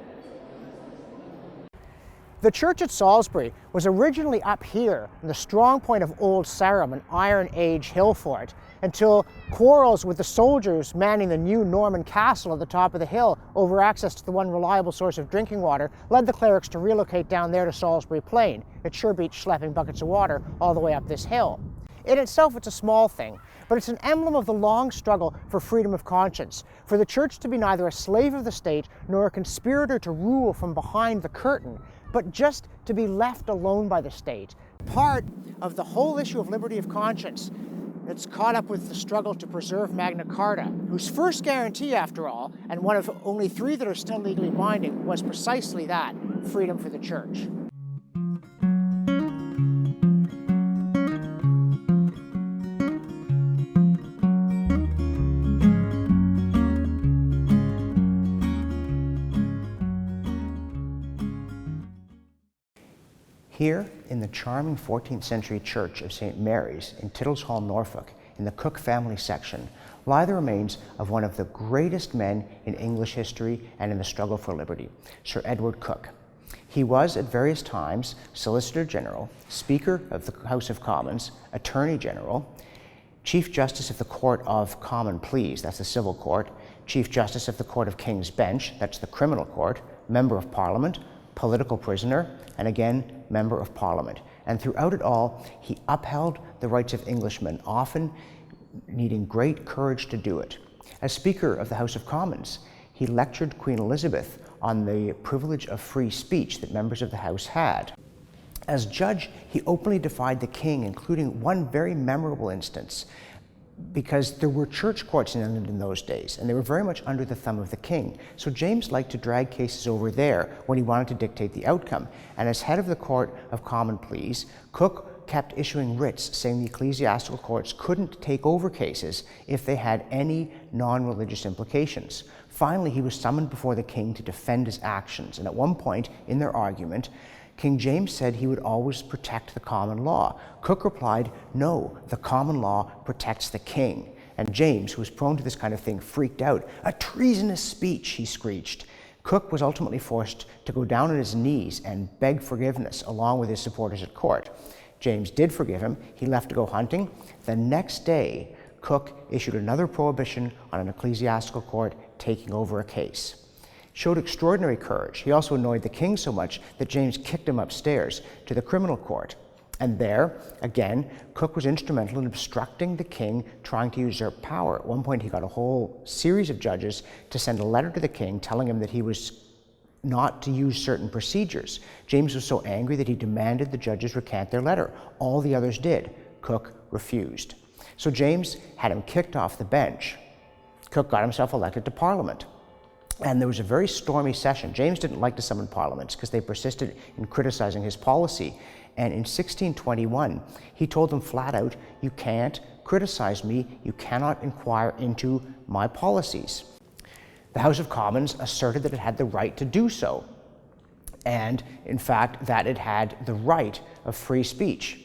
Speaker 2: The church at Salisbury was originally up here in the strong point of Old Sarum, an Iron Age hill fort, until quarrels with the soldiers manning the new Norman castle at the top of the hill over access to the one reliable source of drinking water led the clerics to relocate down there to Salisbury Plain. It sure beats schlepping buckets of water all the way up this hill. In itself, it's a small thing, but it's an emblem of the long struggle for freedom of conscience, for the church to be neither a slave of the state nor a conspirator to rule from behind the curtain, but just to be left alone by the state. Part of the whole issue of liberty of conscience that's caught up with the struggle to preserve Magna Carta, whose first guarantee, after all, and one of only 3 that are still legally binding, was precisely that, freedom for the church. Here, in the charming 14th century church of St. Mary's in Tittles Hall, Norfolk, in the Cook family section, lie the remains of one of the greatest men in English history and in the struggle for liberty, Sir Edward Coke. He was, at various times, Solicitor General, Speaker of the House of Commons, Attorney General, Chief Justice of the Court of Common Pleas, that's the civil court, Chief Justice of the Court of King's Bench, that's the criminal court, Member of Parliament, political prisoner, and again, Member of Parliament. And throughout it all, he upheld the rights of Englishmen, often needing great courage to do it. As Speaker of the House of Commons, he lectured Queen Elizabeth on the privilege of free speech that members of the House had. As judge, he openly defied the king, including one very memorable instance, because there were church courts in England in those days, and they were very much under the thumb of the king. So James liked to drag cases over there when he wanted to dictate the outcome. And as head of the Court of Common Pleas, Coke kept issuing writs saying the ecclesiastical courts couldn't take over cases if they had any non-religious implications. Finally, he was summoned before the king to defend his actions, and at one point in their argument, King James said he would always protect the common law. Coke replied, no, the common law protects the king. And James, who was prone to this kind of thing, freaked out. "A treasonous speech," he screeched. Cook was ultimately forced to go down on his knees and beg forgiveness along with his supporters at court. James did forgive him. He left to go hunting. The next day, Cook issued another prohibition on an ecclesiastical court taking over a case. Showed extraordinary courage. He also annoyed the king so much that James kicked him upstairs to the criminal court. And there, again, Cook was instrumental in obstructing the king trying to usurp power. At one point, he got a whole series of judges to send a letter to the king telling him that he was not to use certain procedures. James was so angry that he demanded the judges recant their letter. All the others did. Cook refused. So James had him kicked off the bench. Cook got himself elected to Parliament. And there was a very stormy session. James didn't like to summon parliaments because they persisted in criticizing his policy. And in 1621, he told them flat out, "You can't criticize me. You cannot inquire into my policies." The House of Commons asserted that it had the right to do so, and in fact, that it had the right of free speech.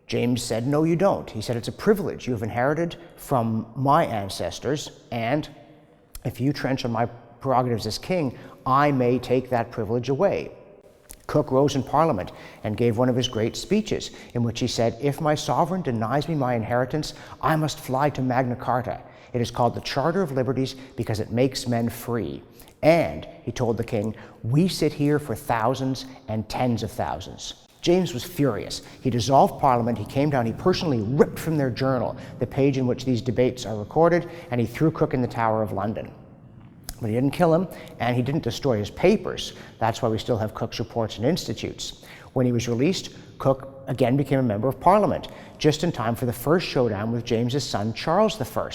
Speaker 2: James said, "No, you don't." He said, "It's a privilege you have inherited from my ancestors, and if you trench on my prerogatives as king, I may take that privilege away." Cook rose in Parliament and gave one of his great speeches in which he said, "If my sovereign denies me my inheritance, I must fly to Magna Carta. It is called the Charter of Liberties because it makes men free. And," he told the king, "we sit here for thousands and tens of thousands." James was furious. He dissolved Parliament, he came down, he personally ripped from their journal the page in which these debates are recorded, and he threw Cook in the Tower of London. But he didn't kill him, and he didn't destroy his papers. That's why we still have Cook's reports and institutes. When he was released, Cook again became a member of Parliament, just in time for the first showdown with James's son, Charles I.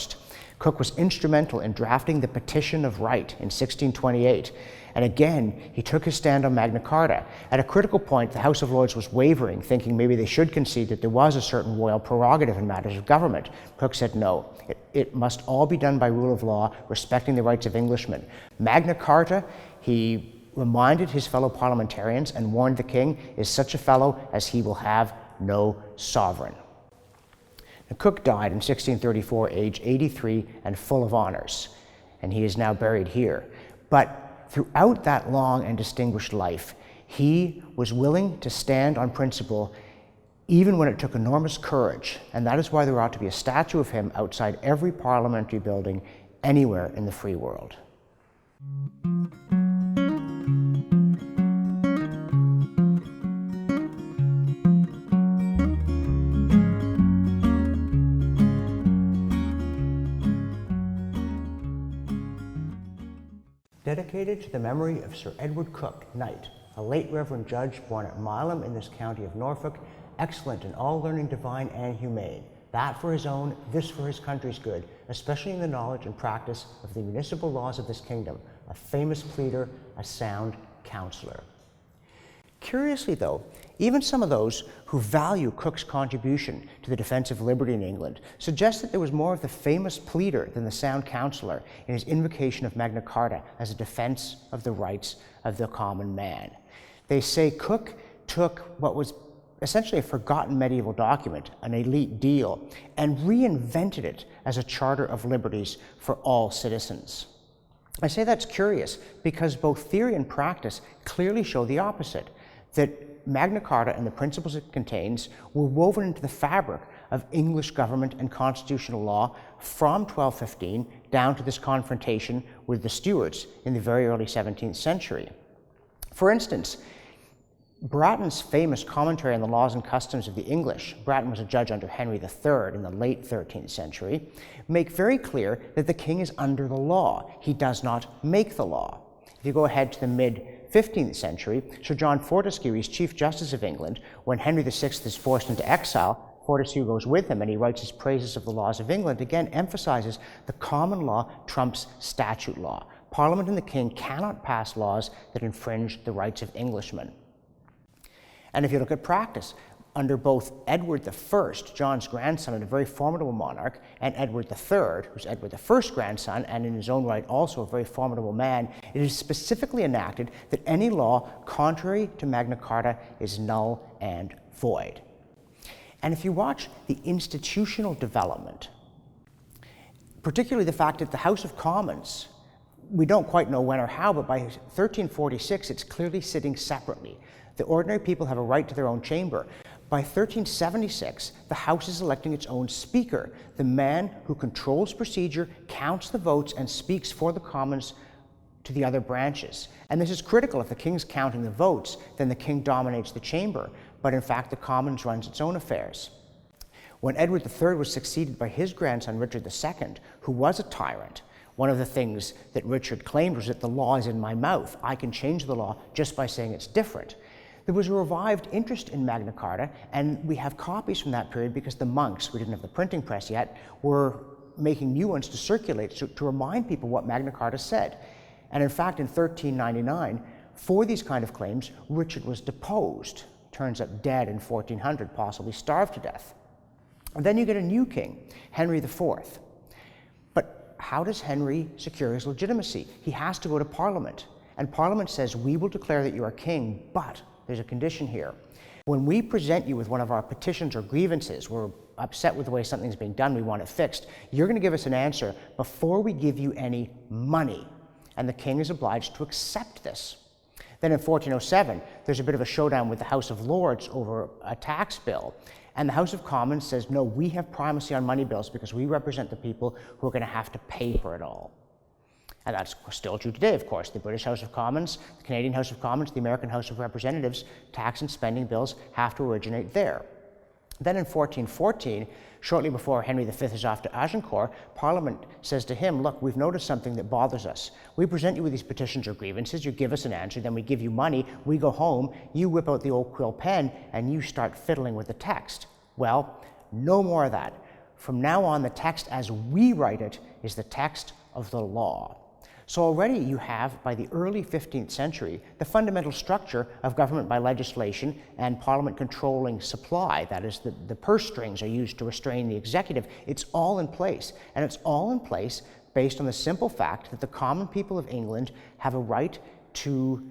Speaker 2: Cook was instrumental in drafting the Petition of Right in 1628. And again, he took his stand on Magna Carta. At a critical point, the House of Lords was wavering, thinking maybe they should concede that there was a certain royal prerogative in matters of government. Cook said no. It must all be done by rule of law, respecting the rights of Englishmen. Magna Carta, he reminded his fellow parliamentarians and warned the king, is such a fellow as he will have no sovereign. Now, Cook died in 1634, age 83 and full of honors, and he is now buried here. But throughout that long and distinguished life, he was willing to stand on principle even when it took enormous courage, and that is why there ought to be a statue of him outside every parliamentary building anywhere in the free world. Dedicated to the memory of Sir Edward Coke, Knight, a late Reverend Judge born at Milam in this county of Norfolk, excellent in all learning divine and humane, that for his own, this for his country's good, especially in the knowledge and practice of the municipal laws of this kingdom, a famous pleader, a sound counselor. Curiously though, even some of those who value Cook's contribution to the defense of liberty in England suggest that there was more of the famous pleader than the sound counselor in his invocation of Magna Carta as a defense of the rights of the common man. They say Cook took what was essentially a forgotten medieval document, an elite deal, and reinvented it as a charter of liberties for all citizens. I say that's curious because both theory and practice clearly show the opposite, that Magna Carta and the principles it contains were woven into the fabric of English government and constitutional law from 1215 down to this confrontation with the Stuarts in the very early 17th century. For instance, Bratton's famous commentary on the laws and customs of the English, Bratton was a judge under Henry III in the late 13th century, make very clear that the king is under the law. He does not make the law. If you go ahead to the mid-15th century, Sir John Fortescue is Chief Justice of England. When Henry VI is forced into exile, Fortescue goes with him and he writes his praises of the laws of England, again emphasizes the common law trumps statute law. Parliament and the king cannot pass laws that infringe the rights of Englishmen. And if you look at practice, under both Edward I, John's grandson and a very formidable monarch, and Edward III, who's Edward I's grandson, and in his own right also a very formidable man, it is specifically enacted that any law contrary to Magna Carta is null and void. And if you watch the institutional development, particularly the fact that the House of Commons, we don't quite know when or how, but by 1346 it's clearly sitting separately. The ordinary people have a right to their own chamber. By 1376, the House is electing its own Speaker, the man who controls procedure, counts the votes, and speaks for the Commons to the other branches. And this is critical. If the King's counting the votes, then the King dominates the chamber. But in fact, the Commons runs its own affairs. When Edward III was succeeded by his grandson, Richard II, who was a tyrant, one of the things that Richard claimed was that the law is in my mouth. I can change the law just by saying it's different. There was a revived interest in Magna Carta, and we have copies from that period because the monks, we didn't have the printing press yet, were making new ones to circulate to remind people what Magna Carta said. And in fact, in 1399, for these kind of claims, Richard was deposed, turns up dead in 1400, possibly starved to death. And then you get a new king, Henry IV. But how does Henry secure his legitimacy? He has to go to Parliament. And Parliament says, we will declare that you are king, but there's a condition here. When we present you with one of our petitions or grievances, we're upset with the way something's being done, we want it fixed, you're going to give us an answer before we give you any money. And the king is obliged to accept this. Then in 1407, there's a bit of a showdown with the House of Lords over a tax bill. And the House of Commons says, no, we have primacy on money bills because we represent the people who are going to have to pay for it all. And that's still true today, of course. The British House of Commons, the Canadian House of Commons, the American House of Representatives, tax and spending bills have to originate there. Then in 1414, shortly before Henry V is off to Agincourt, Parliament says to him, look, we've noticed something that bothers us. We present you with these petitions or grievances, you give us an answer, then we give you money, we go home, you whip out the old quill pen, and you start fiddling with the text. Well, no more of that. From now on, the text as we write it is the text of the law. So already you have, by the early 15th century, the fundamental structure of government by legislation and Parliament controlling supply. That is, the purse strings are used to restrain the executive. It's all in place. And it's all in place based on the simple fact that the common people of England have a right to,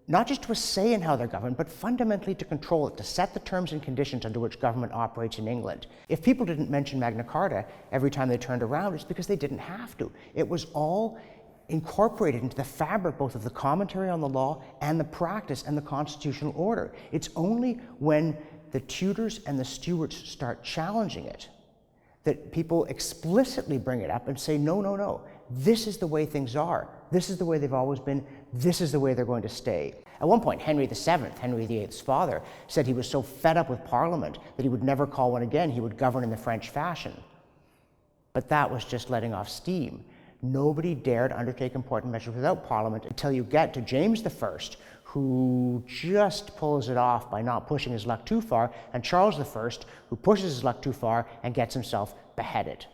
Speaker 2: not just to a say in how they're governed, but fundamentally to control it, to set the terms and conditions under which government operates in England. If people didn't mention Magna Carta every time they turned around, it's because they didn't have to. It was all incorporated into the fabric both of the commentary on the law and the practice and the constitutional order. It's only when the Tudors and the Stuarts start challenging it that people explicitly bring it up and say, no, no, no, this is the way things are. This is the way they've always been. This is the way they're going to stay. At one point, Henry VII, Henry VIII's father, said he was so fed up with Parliament that he would never call one again. He would govern in the French fashion. But that was just letting off steam. Nobody dared undertake important measures without Parliament until you get to James I, who just pulls it off by not pushing his luck too far, and Charles I, who pushes his luck too far and gets himself beheaded.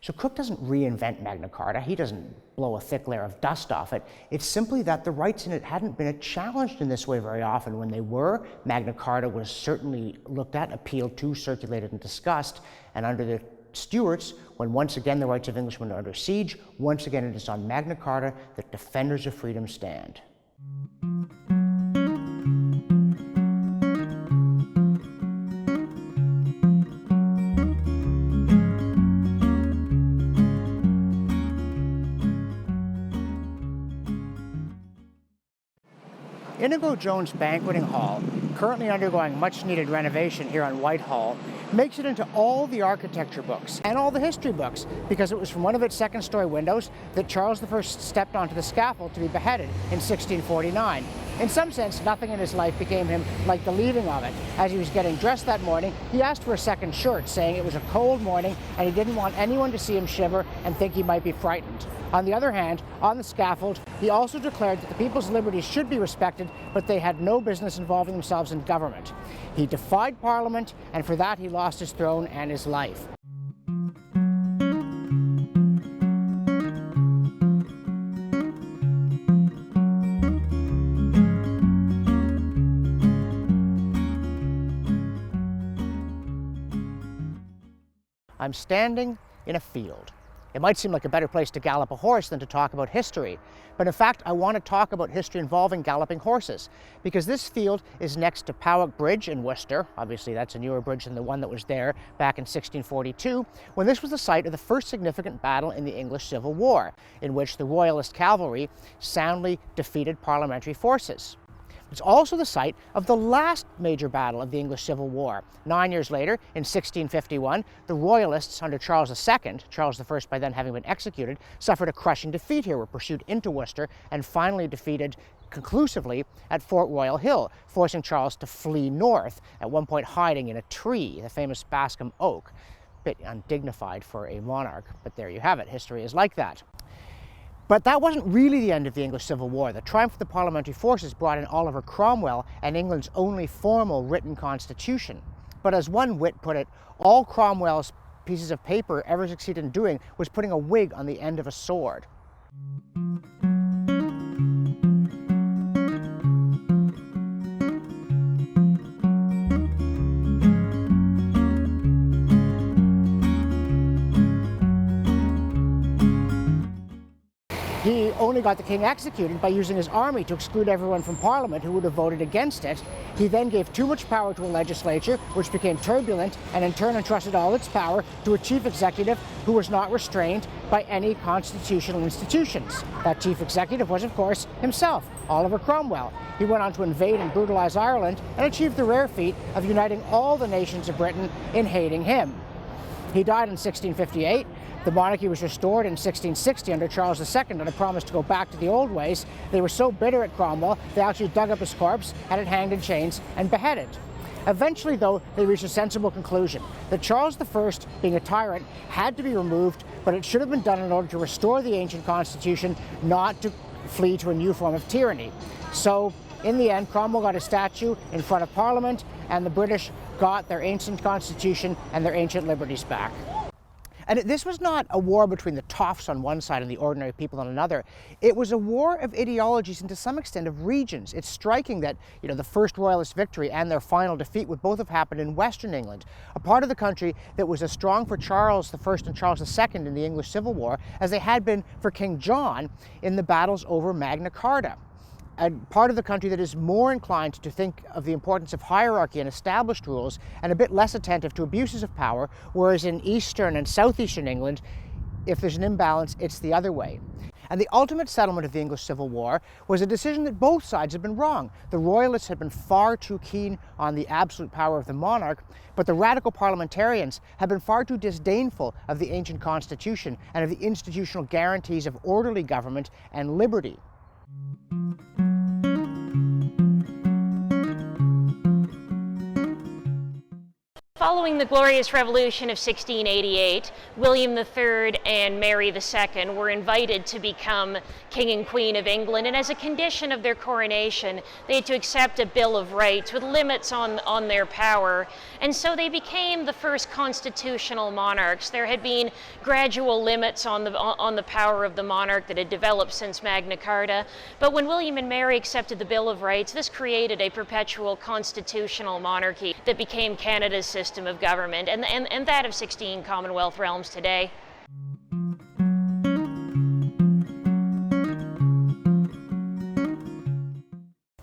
Speaker 2: So Coke doesn't reinvent Magna Carta. He doesn't blow a thick layer of dust off it. It's simply that the rights in it hadn't been challenged in this way very often. When they were, Magna Carta was certainly looked at, appealed to, circulated, and discussed, and under the Stuarts, when once again the rights of Englishmen are under siege, once again it is on Magna Carta that defenders of freedom stand. Inigo Jones Banqueting Hall, currently undergoing much-needed renovation here on Whitehall, makes it into all the architecture books and all the history books because it was from one of its second-story windows that Charles I stepped onto the scaffold to be beheaded in 1649. In some sense, nothing in his life became him like the leaving of it. As he was getting dressed that morning, he asked for a second shirt, saying it was a cold morning and he didn't want anyone to see him shiver and think he might be frightened. On the other hand, on the scaffold, he also declared that the people's liberties should be respected, but they had no business involving themselves in government. He defied Parliament, and for that he lost his throne and his life. I'm standing in a field. It might seem like a better place to gallop a horse than to talk about history, but in fact I want to talk about history involving galloping horses, because this field is next to Powick Bridge in Worcester. Obviously that's a newer bridge than the one that was there back in 1642, when this was the site of the first significant battle in the English Civil War, in which the Royalist cavalry soundly defeated Parliamentary forces. It's also the site of the last major battle of the English Civil War. 9 years later, in 1651, the Royalists under Charles II, Charles I by then having been executed, suffered a crushing defeat here, were pursued into Worcester, and finally defeated conclusively at Fort Royal Hill, forcing Charles to flee north, at one point hiding in a tree, the famous Bascom oak. A bit undignified for a monarch, but there you have it. History is like that. But that wasn't really the end of the English Civil War. The triumph of the Parliamentary forces brought in Oliver Cromwell and England's only formal written constitution. But as one wit put it, all Cromwell's pieces of paper ever succeeded in doing was putting a wig on the end of a sword. He only got the king executed by using his army to exclude everyone from Parliament who would have voted against it. He then gave too much power to a legislature, which became turbulent, and in turn entrusted all its power to a chief executive who was not restrained by any constitutional institutions. That chief executive was, of course, himself, Oliver Cromwell. He went on to invade and brutalize Ireland and achieved the rare feat of uniting all the nations of Britain in hating him. He died in 1658. The monarchy was restored in 1660 under Charles II on a promise to go back to the old ways. They were so bitter at Cromwell, they actually dug up his corpse, had it hanged in chains, and beheaded. Eventually, though, they reached a sensible conclusion that Charles I, being a tyrant, had to be removed, but it should have been done in order to restore the ancient constitution, not to flee to a new form of tyranny. So, in the end, Cromwell got a statue in front of Parliament, and the British got their ancient constitution and their ancient liberties back. And this was not a war between the toffs on one side and the ordinary people on another. It was a war of ideologies and to some extent of regions. It's striking that, the first Royalist victory and their final defeat would both have happened in Western England, a part of the country that was as strong for Charles I and Charles II in the English Civil War as they had been for King John in the battles over Magna Carta. A part of the country that is more inclined to think of the importance of hierarchy and established rules and a bit less attentive to abuses of power, whereas in Eastern and Southeastern England, if there's an imbalance, it's the other way. And the ultimate settlement of the English Civil War was a decision that both sides had been wrong. The Royalists had been far too keen on the absolute power of the monarch, but the radical parliamentarians had been far too disdainful of the ancient constitution and of the institutional guarantees of orderly government and liberty.
Speaker 8: Following the Glorious Revolution of 1688, William III and Mary II were invited to become King and Queen of England, and as a condition of their coronation, they had to accept a Bill of Rights with limits on their power, and so they became the first constitutional monarchs. There had been gradual limits on the power of the monarch that had developed since Magna Carta, but when William and Mary accepted the Bill of Rights, this created a perpetual constitutional monarchy that became Canada's system of government and that of 16 Commonwealth realms today.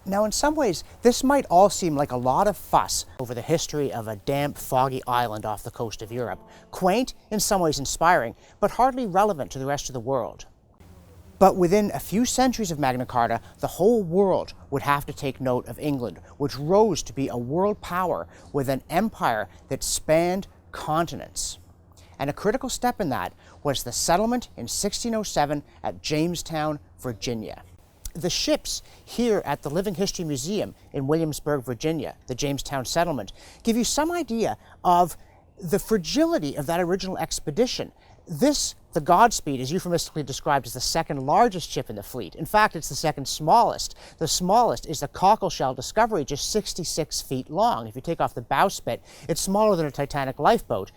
Speaker 2: Now, in some ways, this might all seem like a lot of fuss over the history of a damp, foggy island off the coast of Europe. Quaint, in some ways inspiring, but hardly relevant to the rest of the world. But within a few centuries of Magna Carta, the whole world would have to take note of England, which rose to be a world power with an empire that spanned continents. And a critical step in that was the settlement in 1607 at Jamestown, Virginia. The ships here at the Living History Museum in Williamsburg, Virginia, the Jamestown settlement, give you some idea of the fragility of that original expedition. The Godspeed is euphemistically described as the second largest ship in the fleet. In fact, it's the second smallest. The smallest is the Cockleshell Discovery, just 66 feet long. If you take off the bowsprit, it's smaller than a Titanic lifeboat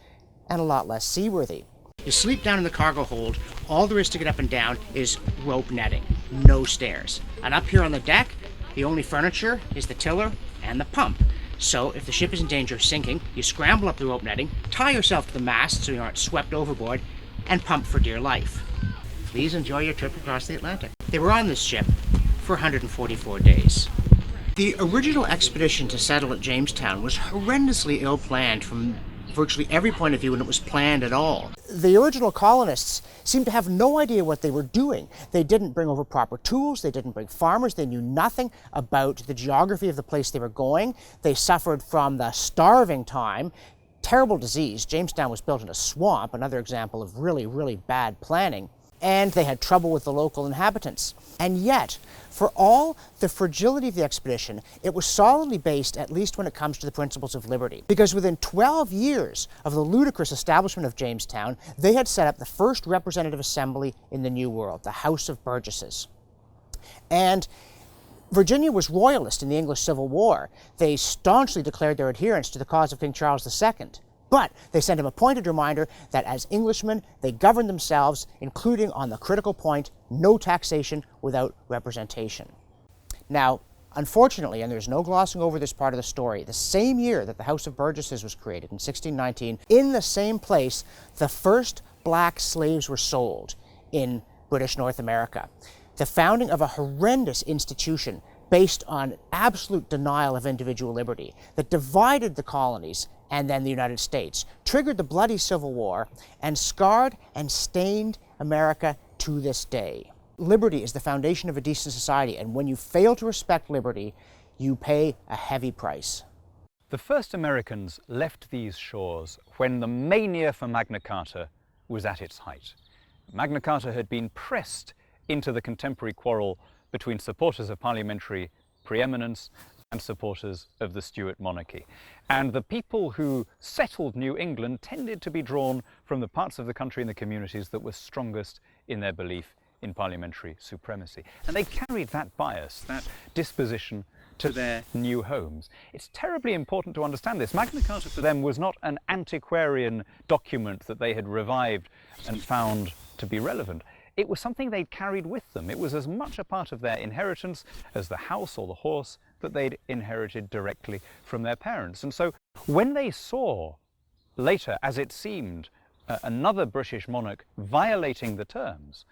Speaker 2: and a lot less seaworthy. You sleep down in the cargo hold. All there is to get up and down is rope netting, no stairs. And up here on the deck, the only furniture is the tiller and the pump. So if the ship is in danger of sinking, you scramble up the rope netting, tie yourself to the mast so you aren't swept overboard, and pump for dear life. Please enjoy your trip across the Atlantic. They were on this ship for 144 days. The original expedition to settle at Jamestown was horrendously ill-planned from virtually every point of view, when it was planned at all. The original colonists seemed to have no idea what they were doing. They didn't bring over proper tools, they didn't bring farmers, they knew nothing about the geography of the place they were going. They suffered from the starving time, terrible disease. Jamestown was built in a swamp, another example of really, really bad planning. And they had trouble with the local inhabitants. And yet, for all the fragility of the expedition, it was solidly based, at least when it comes to the principles of liberty. Because within 12 years of the ludicrous establishment of Jamestown, they had set up the first representative assembly in the New World, the House of Burgesses. And Virginia was royalist in the English Civil War. They staunchly declared their adherence to the cause of King Charles II. But they sent him a pointed reminder that as Englishmen, they governed themselves, including on the critical point, no taxation without representation. Now, unfortunately, and there's no glossing over this part of the story, the same year that the House of Burgesses was created, in 1619, in the same place, the first black slaves were sold in British North America. The founding of a horrendous institution based on absolute denial of individual liberty that divided the colonies and then the United States, triggered the bloody Civil War, and scarred and stained America to this day. Liberty is the foundation of a decent society, and when you fail to respect liberty, you pay a heavy price.
Speaker 3: The first Americans left these shores when the mania for Magna Carta was at its height. Magna Carta had been pressed into the contemporary quarrel between supporters of parliamentary preeminence and supporters of the Stuart monarchy. And the people who settled New England tended to be drawn from the parts of the country and the communities that were strongest in their belief in parliamentary supremacy. And they carried that bias, that disposition, to their new homes. It's terribly important to understand this. Magna Carta for them was not an antiquarian document that they had revived and found to be relevant. It was something they'd carried with them. It was as much a part of their inheritance as the house or the horse that they'd inherited directly from their parents. And so when they saw later, as it seemed, another British monarch violating the terms,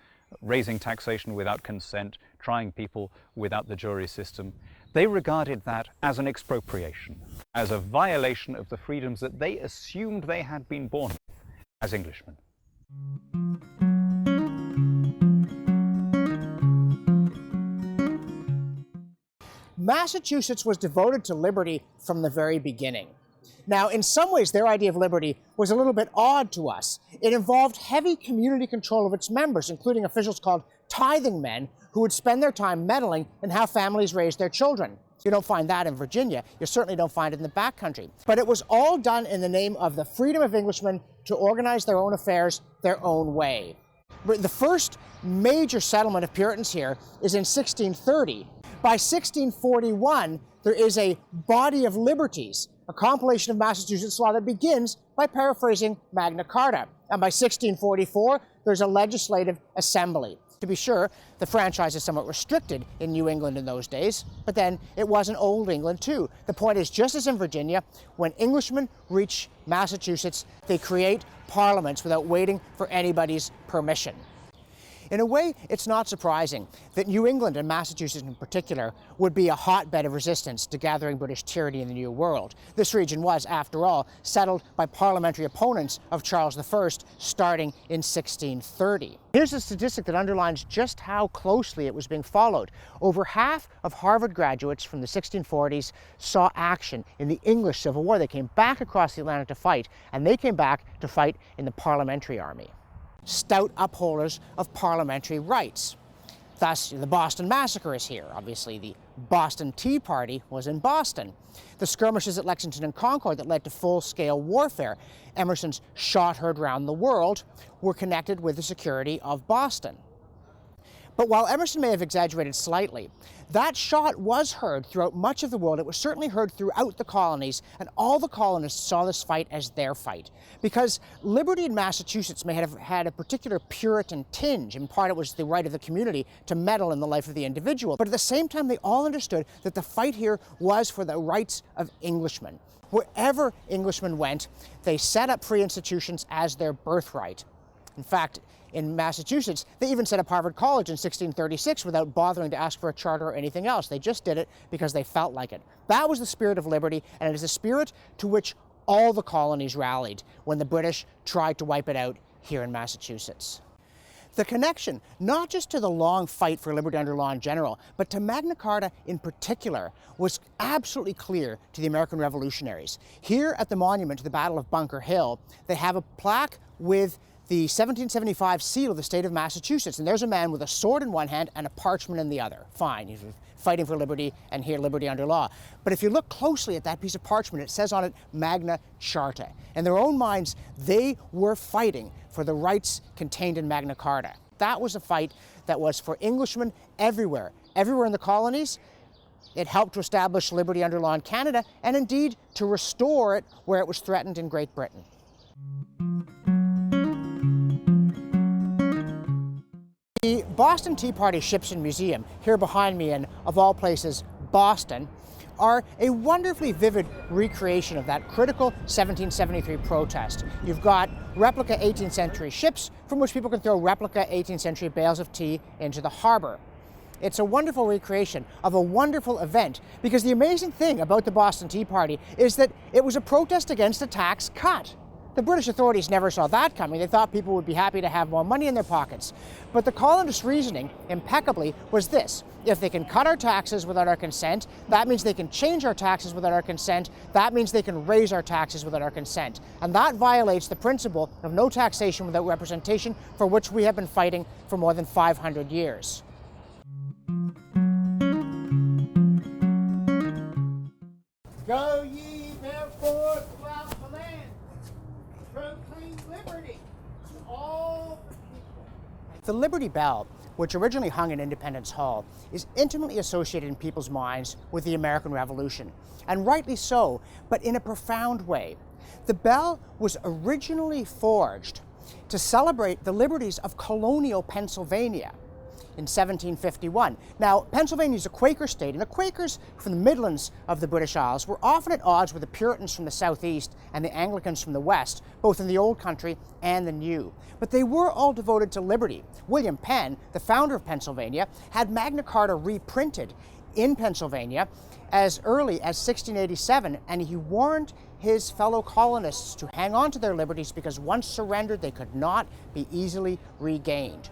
Speaker 3: raising taxation without consent, trying people without the jury system, they regarded that as an expropriation, as a violation of the freedoms that they assumed they had been born with as Englishmen.
Speaker 2: Massachusetts was devoted to liberty from the very beginning. Now, in some ways, their idea of liberty was a little bit odd to us. It involved heavy community control of its members, including officials called tithing men, who would spend their time meddling in how families raised their children. You don't find that in Virginia. You certainly don't find it in the backcountry. But it was all done in the name of the freedom of Englishmen to organize their own affairs their own way. The first major settlement of Puritans here is in 1630. By 1641, there is a body of liberties, a compilation of Massachusetts law that begins by paraphrasing Magna Carta. And by 1644, there's a legislative assembly. To be sure, the franchise is somewhat restricted in New England in those days, but then it was in Old England too. The point is, just as in Virginia, when Englishmen reach Massachusetts, they create parliaments without waiting for anybody's permission. In a way, it's not surprising that New England, and Massachusetts in particular, would be a hotbed of resistance to gathering British tyranny in the New World. This region was, after all, settled by parliamentary opponents of Charles I, starting in 1630. Here's a statistic that underlines just how closely it was being followed. Over half of Harvard graduates from the 1640s saw action in the English Civil War. They came back across the Atlantic to fight, and they came back to fight in the Parliamentary Army. Stout upholders of parliamentary rights. Thus, the Boston Massacre is here. Obviously, the Boston Tea Party was in Boston. The skirmishes at Lexington and Concord that led to full-scale warfare, Emerson's shot heard round the world, were connected with the security of Boston. But while Emerson may have exaggerated slightly, that shot was heard throughout much of the world. It was certainly heard throughout the colonies, and all the colonists saw this fight as their fight. Because liberty in Massachusetts may have had a particular Puritan tinge. In part, it was the right of the community to meddle in the life of the individual. But at the same time, they all understood that the fight here was for the rights of Englishmen. Wherever Englishmen went, they set up free institutions as their birthright. In fact, in Massachusetts, they even set up Harvard College in 1636 without bothering to ask for a charter or anything else. They just did it because they felt like it. That was the spirit of liberty, and it is a spirit to which all the colonies rallied when the British tried to wipe it out here in Massachusetts. The connection, not just to the long fight for liberty under law in general, but to Magna Carta in particular, was absolutely clear to the American revolutionaries. Here at the monument to the Battle of Bunker Hill, they have a plaque with the 1775 seal of the state of Massachusetts, and there's a man with a sword in one hand and a parchment in the other. Fine, he's fighting for liberty, and here liberty under law. But if you look closely at that piece of parchment, it says on it Magna Carta. In their own minds, they were fighting for the rights contained in Magna Carta. That was a fight that was for Englishmen everywhere in the colonies. It helped to establish liberty under law in Canada, and indeed to restore it where it was threatened in Great Britain. The Boston Tea Party Ships and Museum, here behind me in, of all places, Boston, are a wonderfully vivid recreation of that critical 1773 protest. You've got replica 18th century ships from which people can throw replica 18th century bales of tea into the harbor. It's a wonderful recreation of a wonderful event, because the amazing thing about the Boston Tea Party is that it was a protest against a tax cut. The British authorities never saw that coming. They thought people would be happy to have more money in their pockets. But the colonists' reasoning, impeccably, was this: if they can cut our taxes without our consent, that means they can change our taxes without our consent, that means they can raise our taxes without our consent. And that violates the principle of no taxation without representation, for which we have been fighting for more than 500 years. Go ye therefore throughout the land, proclaim liberty to all the people. The Liberty Bell, which originally hung in Independence Hall, is intimately associated in people's minds with the American Revolution, and rightly so, but in a profound way. The bell was originally forged to celebrate the liberties of colonial Pennsylvania in 1751. Now, Pennsylvania is a Quaker state, and the Quakers from the Midlands of the British Isles were often at odds with the Puritans from the southeast and the Anglicans from the west, both in the Old Country and the New. But they were all devoted to liberty. William Penn, the founder of Pennsylvania, had Magna Carta reprinted in Pennsylvania as early as 1687, and he warned his fellow colonists to hang on to their liberties, because once surrendered, they could not be easily regained.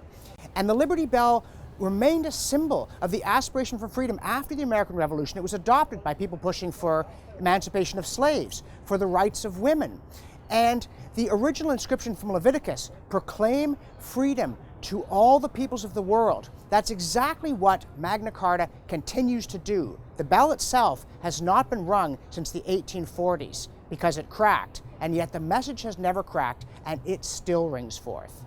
Speaker 2: And the Liberty Bell remained a symbol of the aspiration for freedom after the American Revolution. It was adopted by people pushing for emancipation of slaves, for the rights of women. And the original inscription from Leviticus, proclaim freedom to all the peoples of the world. That's exactly what Magna Carta continues to do. The bell itself has not been rung since the 1840s because it cracked, and yet the message has never cracked, and it still rings forth.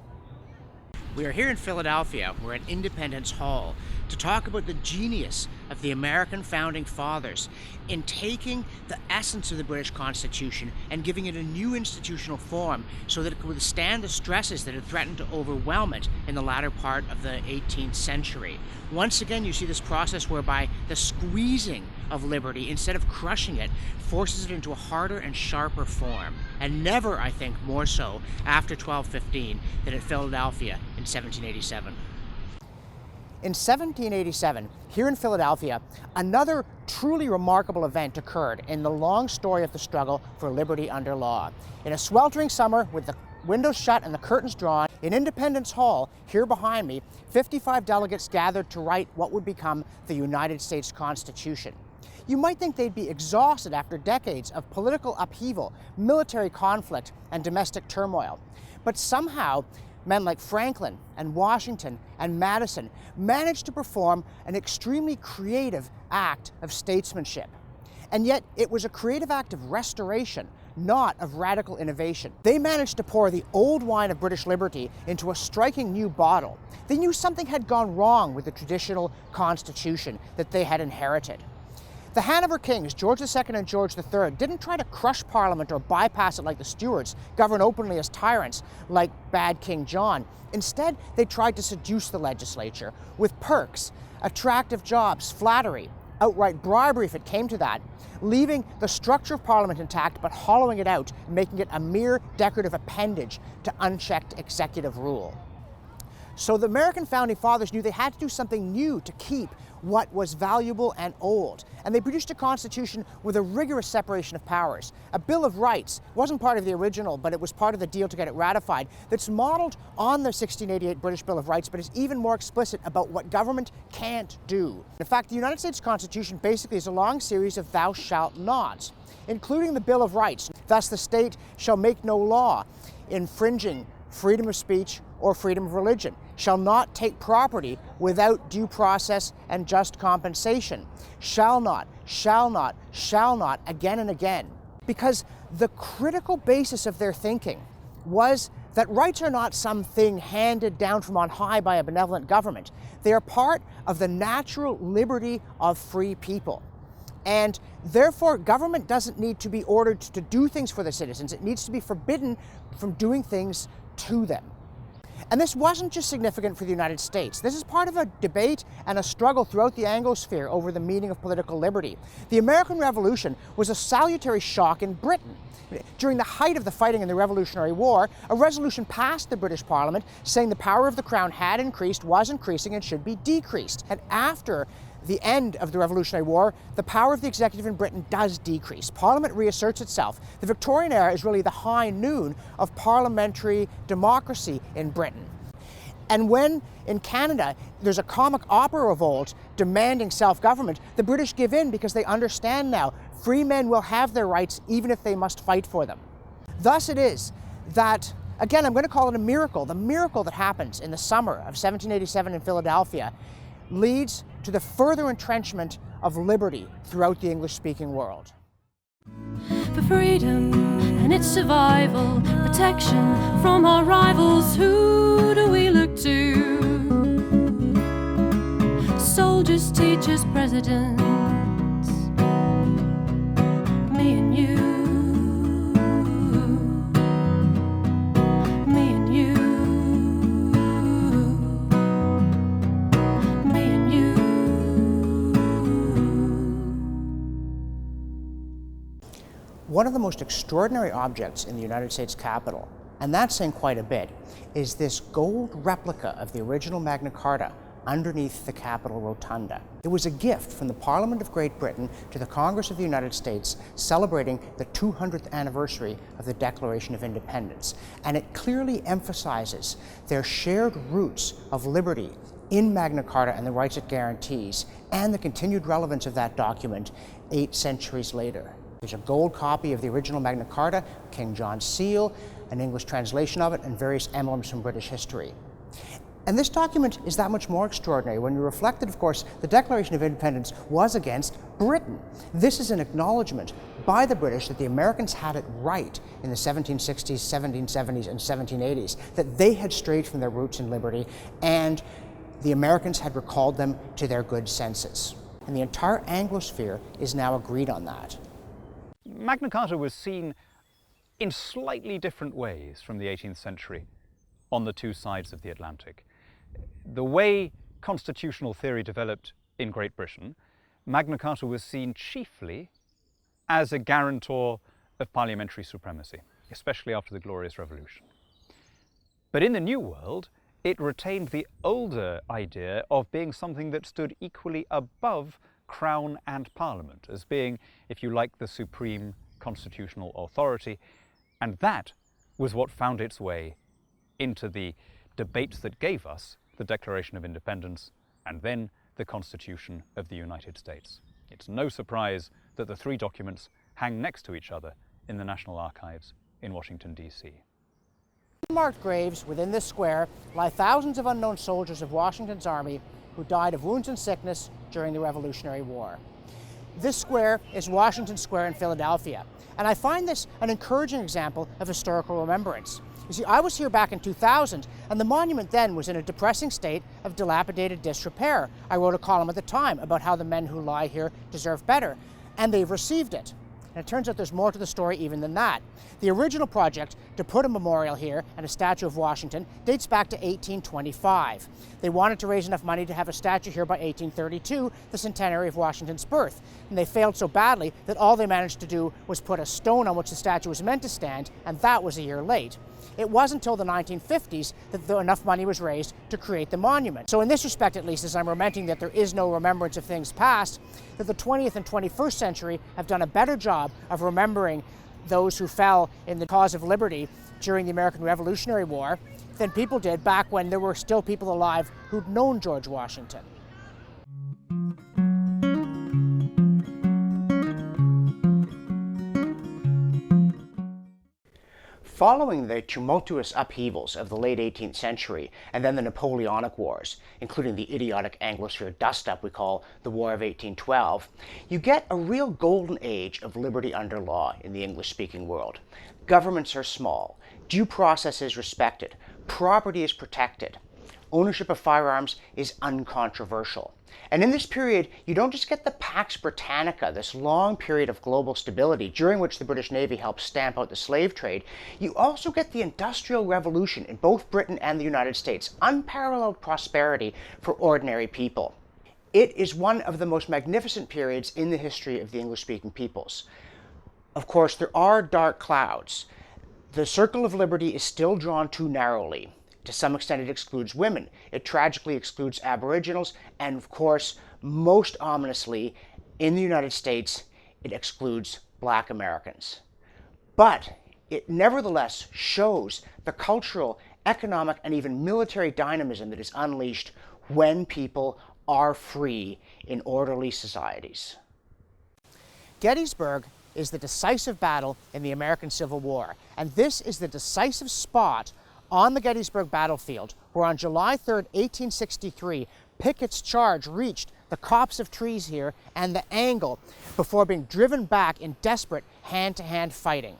Speaker 2: We are here in Philadelphia, we're at Independence Hall, to talk about the genius of the American Founding Fathers in taking the essence of the British Constitution and giving it a new institutional form so that it could withstand the stresses that had threatened to overwhelm it in the latter part of the 18th century. Once again, you see this process whereby the squeezing of liberty, instead of crushing it, forces it into a harder and sharper form. And never, I think, more so after 1215 than at Philadelphia in 1787. In 1787, here in Philadelphia, another truly remarkable event occurred in the long story of the struggle for liberty under law. In a sweltering summer, with the windows shut and the curtains drawn, in Independence Hall, here behind me, 55 delegates gathered to write what would become the United States Constitution. You might think they'd be exhausted after decades of political upheaval, military conflict, and domestic turmoil. But somehow, men like Franklin and Washington and Madison managed to perform an extremely creative act of statesmanship. And yet, it was a creative act of restoration, not of radical innovation. They managed to pour the old wine of British liberty into a striking new bottle. They knew something had gone wrong with the traditional Constitution that they had inherited. The Hanover Kings, George II and George III, didn't try to crush Parliament or bypass it like the Stuarts, govern openly as tyrants like bad King John. Instead, they tried to seduce the legislature with perks, attractive jobs, flattery, outright bribery if it came to that, leaving the structure of Parliament intact but hollowing it out, making it a mere decorative appendage to unchecked executive rule. So the American Founding Fathers knew they had to do something new to keep what was valuable and old. And they produced a constitution with a rigorous separation of powers. A Bill of Rights wasn't part of the original, but it was part of the deal to get it ratified, that's modeled on the 1688 British Bill of Rights, but is even more explicit about what government can't do. In fact, the United States Constitution basically is a long series of thou shalt nots, including the Bill of Rights. Thus, the state shall make no law infringing freedom of speech or freedom of religion, shall not take property without due process and just compensation, shall not, again and again. Because the critical basis of their thinking was that rights are not something handed down from on high by a benevolent government. They are part of the natural liberty of free people. And therefore, government doesn't need to be ordered to do things for the citizens. It needs to be forbidden from doing things to them. And this wasn't just significant for the United States. This is part of a debate and a struggle throughout the Anglosphere over the meaning of political liberty. The American Revolution was a salutary shock in Britain. During the height of the fighting in the Revolutionary War, a resolution passed the British Parliament saying the power of the Crown had increased, was increasing, and should be decreased. And after the end of the Revolutionary War, the power of the executive in Britain does decrease. Parliament reasserts itself. The Victorian era is really the high noon of parliamentary democracy in Britain. And when, in Canada, there's a comic opera revolt demanding self-government, the British give in because they understand now free men will have their rights even if they must fight for them. Thus it is that, again, I'm going to call it a miracle. The miracle that happens in the summer of 1787 in Philadelphia leads to the further entrenchment of liberty throughout the English-speaking world.
Speaker 1: For freedom and its survival, protection from our rivals, who do we look to? Soldiers, teachers, presidents, me and you.
Speaker 2: One of the most extraordinary objects in the United States Capitol, and that's saying quite a bit, is this gold replica of the original Magna Carta underneath the Capitol Rotunda. It was a gift from the Parliament of Great Britain to the Congress of the United States celebrating the 200th anniversary of the Declaration of Independence. And it clearly emphasizes their shared roots of liberty in Magna Carta and the rights it guarantees, and the continued relevance of that document 8 centuries later. There's a gold copy of the original Magna Carta, King John's seal, an English translation of it, and various emblems from British history. And this document is that much more extraordinary when you reflect that, of course, the Declaration of Independence was against Britain. This is an acknowledgement by the British that the Americans had it right in the 1760s, 1770s, and 1780s, that they had strayed from their roots in liberty, and the Americans had recalled them to their good senses. And the entire Anglosphere is now agreed on that.
Speaker 3: Magna Carta was seen in slightly different ways from the 18th century on the two sides of the Atlantic. The way constitutional theory developed in Great Britain, Magna Carta was seen chiefly as a guarantor of parliamentary supremacy, especially after the Glorious Revolution. But in the New World, it retained the older idea of being something that stood equally above Crown and Parliament, as being, if you like, the supreme constitutional authority. And that was what found its way into the debates that gave us the Declaration of Independence and then the Constitution of the United States. It's no surprise that the three documents hang next to each other in the National Archives in Washington, D.C.
Speaker 2: Unmarked graves within this square lie thousands of unknown soldiers of Washington's army who died of wounds and sickness during the Revolutionary War. This square is Washington Square in Philadelphia, and I find this an encouraging example of historical remembrance. You see, I was here back in 2000, and the monument then was in a depressing state of dilapidated disrepair. I wrote a column at the time about how the men who lie here deserve better, and they've received it. And it turns out there's more to the story even than that. The original project to put a memorial here and a statue of Washington dates back to 1825. They wanted to raise enough money to have a statue here by 1832, the centenary of Washington's birth. And they failed so badly that all they managed to do was put a stone on which the statue was meant to stand, and that was a year late. It wasn't until the 1950s that enough money was raised to create the monument. So in this respect, at least, as I'm lamenting that there is no remembrance of things past, that the 20th and 21st century have done a better job of remembering those who fell in the cause of liberty during the American Revolutionary War than people did back when there were still people alive who'd known George Washington. Following the tumultuous upheavals of the late 18th century and then the Napoleonic Wars, including the idiotic Anglosphere dust-up we call the War of 1812, you get a real golden age of liberty under law in the English-speaking world. Governments are small, due process is respected, property is protected, ownership of firearms is uncontroversial. And in this period, you don't just get the Pax Britannica, this long period of global stability during which the British Navy helped stamp out the slave trade, you also get the Industrial Revolution in both Britain and the United States, unparalleled prosperity for ordinary people. It is one of the most magnificent periods in the history of the English-speaking peoples. Of course, there are dark clouds. The circle of liberty is still drawn too narrowly. To some extent, it excludes women. It tragically excludes Aboriginals, and of course, most ominously, in the United States, it excludes Black Americans. But it nevertheless shows the cultural, economic, and even military dynamism that is unleashed when people are free in orderly societies. Gettysburg is the decisive battle in the American Civil War, and this is the decisive spot on the Gettysburg battlefield, where on July 3, 1863, Pickett's charge reached the copse of trees here and the angle before being driven back in desperate hand-to-hand fighting.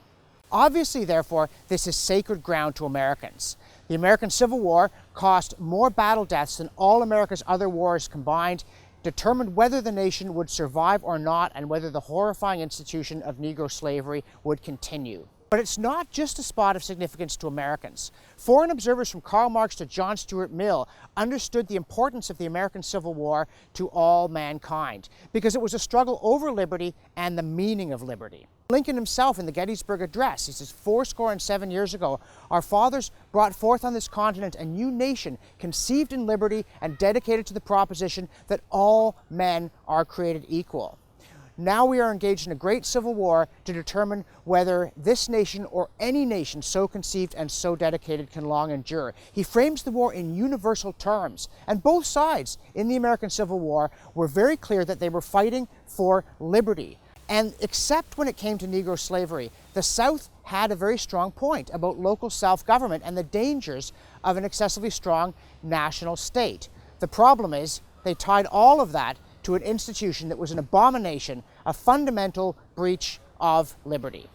Speaker 2: Obviously, therefore, this is sacred ground to Americans. The American Civil War cost more battle deaths than all America's other wars combined, determined whether the nation would survive or not, and whether the horrifying institution of Negro slavery would continue. But it's not just a spot of significance to Americans. Foreign observers from Karl Marx to John Stuart Mill understood the importance of the American Civil War to all mankind, because it was a struggle over liberty and the meaning of liberty. Lincoln himself in the Gettysburg Address, he says, 77 years ago, our fathers brought forth on this continent a new nation conceived in liberty and dedicated to the proposition that all men are created equal. Now we are engaged in a great civil war to determine whether this nation or any nation so conceived and so dedicated can long endure. He frames the war in universal terms, and both sides in the American Civil War were very clear that they were fighting for liberty. And except when it came to Negro slavery, the South had a very strong point about local self-government and the dangers of an excessively strong national state. The problem is they tied all of that to an institution that was an abomination, a fundamental breach of liberty.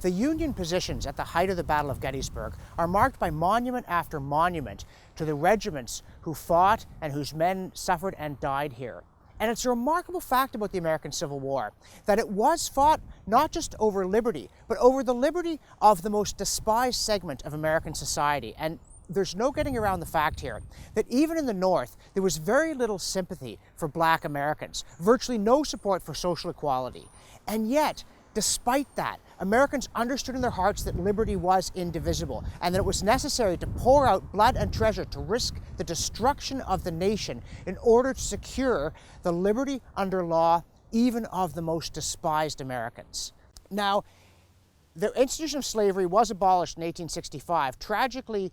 Speaker 2: The Union positions at the height of the Battle of Gettysburg are marked by monument after monument to the regiments who fought and whose men suffered and died here. And it's a remarkable fact about the American Civil War that it was fought not just over liberty, but over the liberty of the most despised segment of American society. And there's no getting around the fact here that even in the North, there was very little sympathy for Black Americans, virtually no support for social equality. And yet, despite that, Americans understood in their hearts that liberty was indivisible and that it was necessary to pour out blood and treasure to risk the destruction of the nation in order to secure the liberty under law even of the most despised Americans. Now, the institution of slavery was abolished in 1865. Tragically,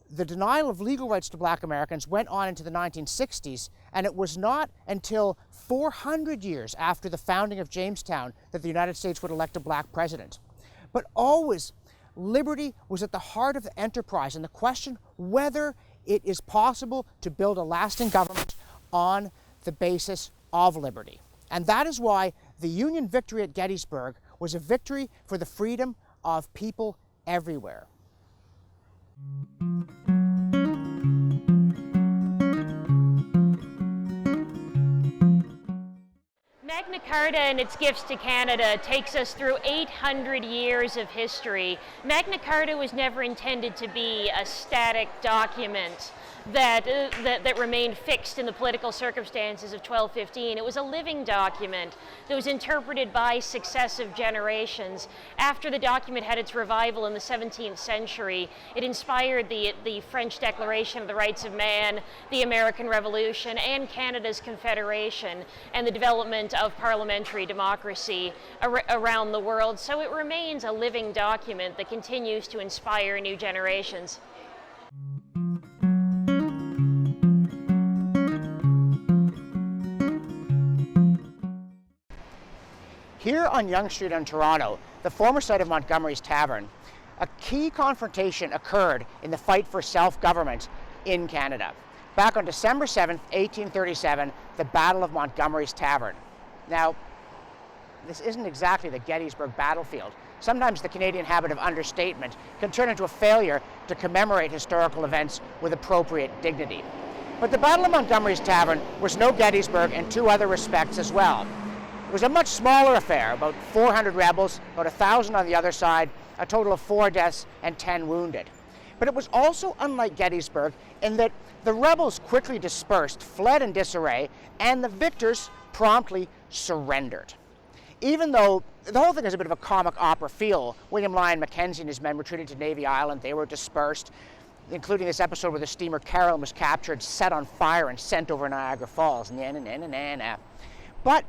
Speaker 2: the denial of legal rights to Black Americans went on into the 1960s, and it was not until 400 years after the founding of Jamestown that the United States would elect a Black president. But always, liberty was at the heart of the enterprise, and the question whether it is possible to build a lasting government on the basis of liberty. And that is why the Union victory at Gettysburg was a victory for the freedom of people everywhere.
Speaker 8: Magna Carta and its gifts to Canada takes us through 800 years of history. Magna Carta was never intended to be a static document that remained fixed in the political circumstances of 1215. It was a living document that was interpreted by successive generations. After the document had its revival in the 17th century, it inspired the French Declaration of the Rights of Man, the American Revolution, and Canada's Confederation, and the development of parliamentary democracy around the world. So it remains a living document that continues to inspire new generations.
Speaker 2: Here on Yonge Street in Toronto, the former site of Montgomery's Tavern, a key confrontation occurred in the fight for self-government in Canada. Back on December 7th, 1837, the Battle of Montgomery's Tavern. Now, this isn't exactly the Gettysburg battlefield. Sometimes the Canadian habit of understatement can turn into a failure to commemorate historical events with appropriate dignity. But the Battle of Montgomery's Tavern was no Gettysburg in two other respects as well. It was a much smaller affair, about 400 rebels, about 1,000 on the other side, a total of 4 deaths and 10 wounded. But it was also unlike Gettysburg in that the rebels quickly dispersed, fled in disarray, and the victors promptly surrendered. Even though the whole thing has a bit of a comic opera feel, William Lyon Mackenzie and his men retreated to Navy Island, they were dispersed, including this episode where the steamer Carolyn was captured, set on fire, and sent over Niagara Falls. But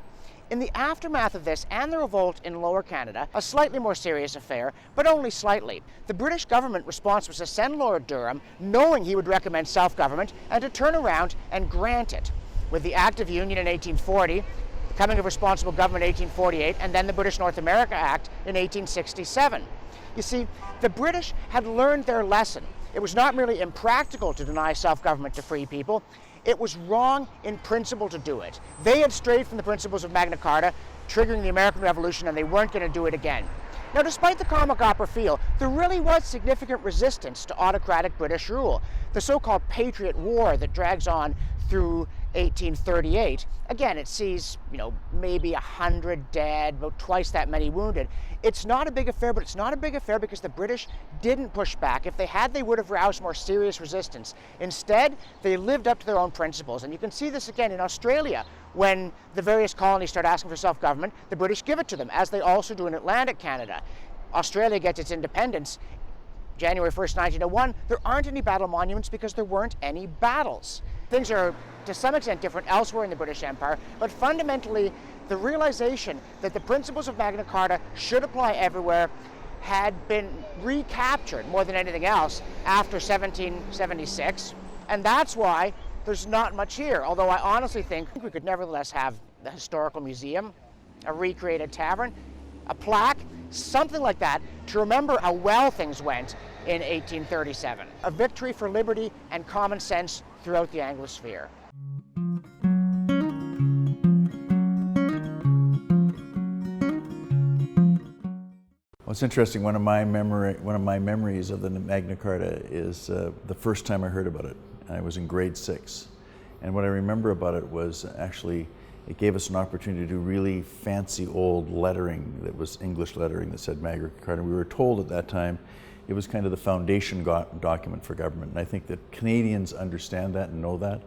Speaker 2: in the aftermath of this and the revolt in Lower Canada, a slightly more serious affair, but only slightly, the British government response was to send Lord Durham, knowing he would recommend self-government, and to turn around and grant it. With the Act of Union in 1840, the Coming of Responsible Government in 1848, and then the British North America Act in 1867. You see, the British had learned their lesson. It was not merely impractical to deny self-government to free people, it was wrong in principle to do it. They had strayed from the principles of Magna Carta, triggering the American Revolution, and they weren't going to do it again. Now, despite the comic opera feel, there really was significant resistance to autocratic British rule. The so-called Patriot War that drags on through 1838, again, it sees, maybe 100 dead, about twice that many wounded. It's not a big affair, but it's not a big affair because the British didn't push back. If they had, they would have roused more serious resistance. Instead, they lived up to their own principles. And you can see this again in Australia. When the various colonies start asking for self-government, the British give it to them, as they also do in Atlantic Canada. Australia gets its independence January 1st, 1901. There aren't any battle monuments because there weren't any battles. Things are to some extent different elsewhere in the British Empire, but fundamentally the realization that the principles of Magna Carta should apply everywhere had been recaptured more than anything else after 1776, and that's why there's not much here, although I honestly think we could nevertheless have the historical museum, a recreated tavern, a plaque, something like that, to remember how well things went in 1837. A victory for liberty and common sense throughout the Anglosphere.
Speaker 5: Well, it's interesting. One of my memories of the Magna Carta is the first time I heard about it. I was in grade 6, and what I remember about it was actually it gave us an opportunity to do really fancy old lettering that was English lettering that said Magna Carta. We were told at that time it was kind of the foundation document for government, and I think that Canadians understand that and know that.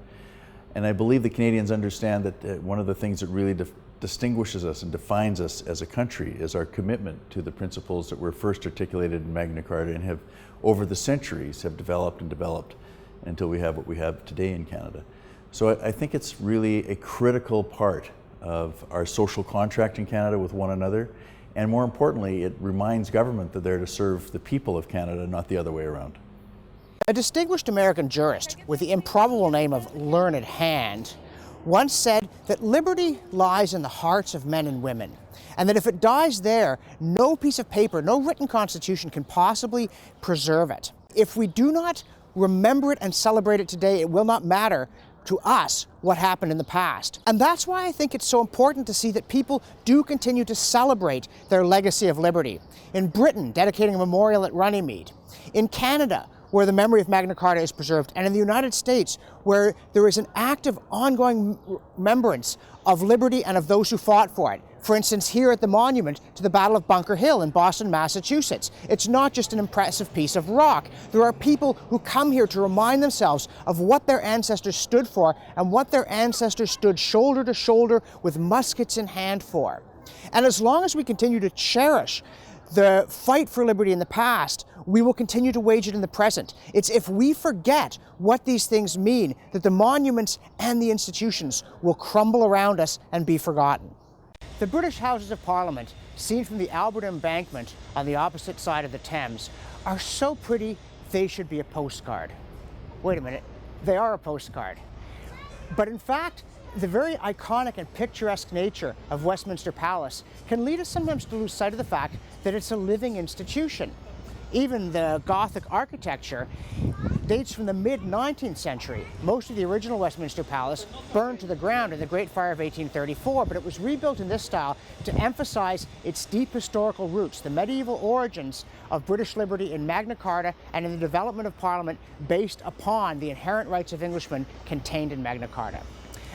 Speaker 5: And I believe the Canadians understand that one of the things that really distinguishes us and defines us as a country is our commitment to the principles that were first articulated in Magna Carta and have, over the centuries, have developed and developed until we have what we have today in Canada. So I think it's really a critical part of our social contract in Canada with one another. And more importantly, it reminds government that they're to serve the people of Canada, not the other way around.
Speaker 2: A distinguished American jurist with the improbable name of Learned Hand once said that liberty lies in the hearts of men and women, and that if it dies there, no piece of paper, no written constitution can possibly preserve it. If we do not remember it and celebrate it today, it will not matter to us what happened in the past. And that's why I think it's so important to see that people do continue to celebrate their legacy of liberty. In Britain, dedicating a memorial at Runnymede. In Canada, where the memory of Magna Carta is preserved. And in the United States, where there is an active, ongoing remembrance of liberty and of those who fought for it. For instance, here at the monument to the Battle of Bunker Hill in Boston, Massachusetts. It's not just an impressive piece of rock. There are people who come here to remind themselves of what their ancestors stood for and what their ancestors stood shoulder to shoulder with muskets in hand for. And as long as we continue to cherish the fight for liberty in the past, we will continue to wage it in the present. It's if we forget what these things mean that the monuments and the institutions will crumble around us and be forgotten. The British Houses of Parliament, seen from the Albert Embankment on the opposite side of the Thames, are so pretty they should be a postcard. Wait a minute, they are a postcard. But in fact, the very iconic and picturesque nature of Westminster Palace can lead us sometimes to lose sight of the fact that it's a living institution. Even the Gothic architecture dates from the mid-19th century. Most of the original Westminster Palace burned to the ground in the Great Fire of 1834, but it was rebuilt in this style to emphasize its deep historical roots, the medieval origins of British liberty in Magna Carta and in the development of Parliament based upon the inherent rights of Englishmen contained in Magna Carta.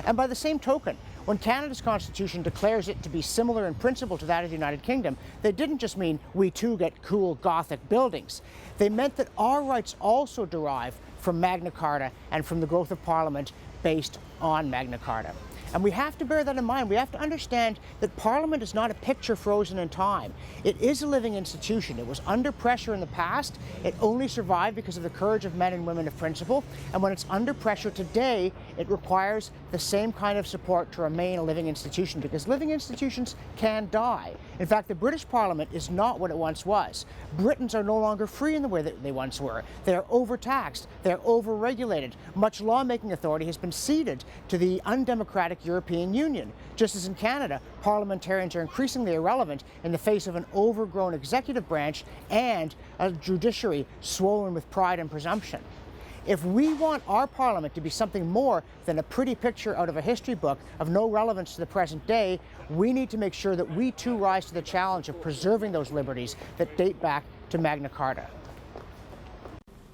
Speaker 2: And by the same token, when Canada's Constitution declares it to be similar in principle to that of the United Kingdom, they didn't just mean we too get cool Gothic buildings. They meant that our rights also derive from Magna Carta and from the growth of Parliament based on Magna Carta. And we have to bear that in mind. We have to understand that Parliament is not a picture frozen in time. It is a living institution. It was under pressure in the past. It only survived because of the courage of men and women of principle. And when it's under pressure today, it requires the same kind of support to remain a living institution, because living institutions can die. In fact, the British Parliament is not what it once was. Britons are no longer free in the way that they once were. They are overtaxed. They're overregulated. Much lawmaking authority has been ceded to the undemocratic European Union. Just as in Canada, parliamentarians are increasingly irrelevant in the face of an overgrown executive branch and a judiciary swollen with pride and presumption. If we want our Parliament to be something more than a pretty picture out of a history book of no relevance to the present day, we need to make sure that we too rise to the challenge of preserving those liberties that date back to Magna Carta.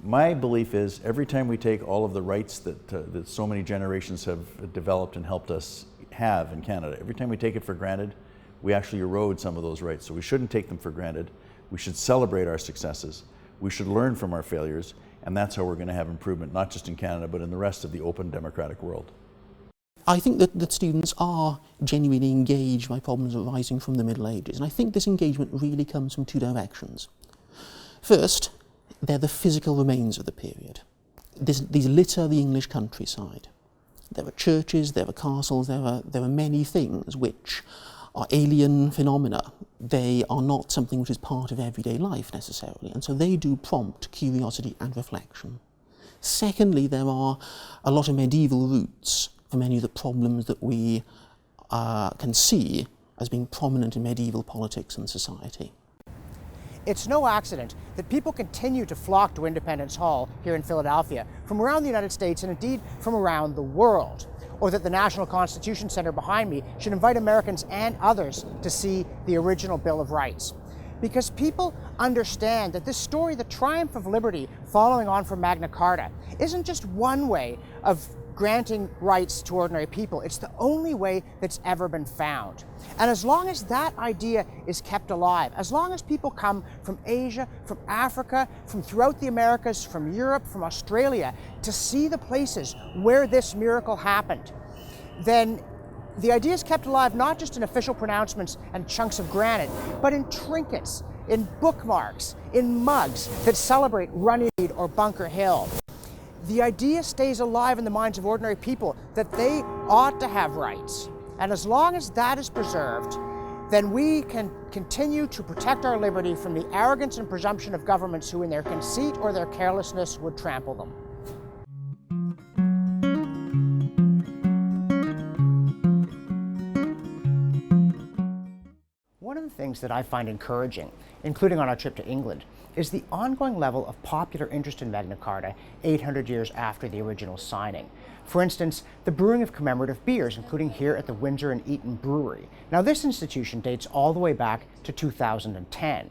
Speaker 5: My belief is every time we take all of the rights that so many generations have developed and helped us have in Canada, every time we take it for granted, we actually erode some of those rights. So we shouldn't take them for granted. We should celebrate our successes. We should learn from our failures, and that's how we're going to have improvement, not just in Canada, but in the rest of the open democratic world.
Speaker 7: I think that students are genuinely engaged by problems arising from the Middle Ages, and I think this engagement really comes from two directions. First, they're the physical remains of the period. These litter the English countryside. There are churches, there are castles, there are many things which are alien phenomena. They are not something which is part of everyday life necessarily, and so they do prompt curiosity and reflection. Secondly, there are a lot of medieval roots for many of the problems that we can see as being prominent in medieval politics and society.
Speaker 2: It's no accident that people continue to flock to Independence Hall here in Philadelphia from around the United States and indeed from around the world, or that the National Constitution Center behind me should invite Americans and others to see the original Bill of Rights. Because people understand that this story, the triumph of liberty following on from Magna Carta, isn't just one way of granting rights to ordinary people. It's the only way that's ever been found. And as long as that idea is kept alive, as long as people come from Asia, from Africa, from throughout the Americas, from Europe, from Australia, to see the places where this miracle happened, then the idea is kept alive not just in official pronouncements and chunks of granite, but in trinkets, in bookmarks, in mugs that celebrate Runnymede or Bunker Hill. The idea stays alive in the minds of ordinary people that they ought to have rights. And as long as that is preserved, then we can continue to protect our liberty from the arrogance and presumption of governments who in their conceit or their carelessness would trample them. One of the things that I find encouraging, including on our trip to England, is the ongoing level of popular interest in Magna Carta 800 years after the original signing. For instance, the brewing of commemorative beers, including here at the Windsor and Eton Brewery. Now, this institution dates all the way back to 2010.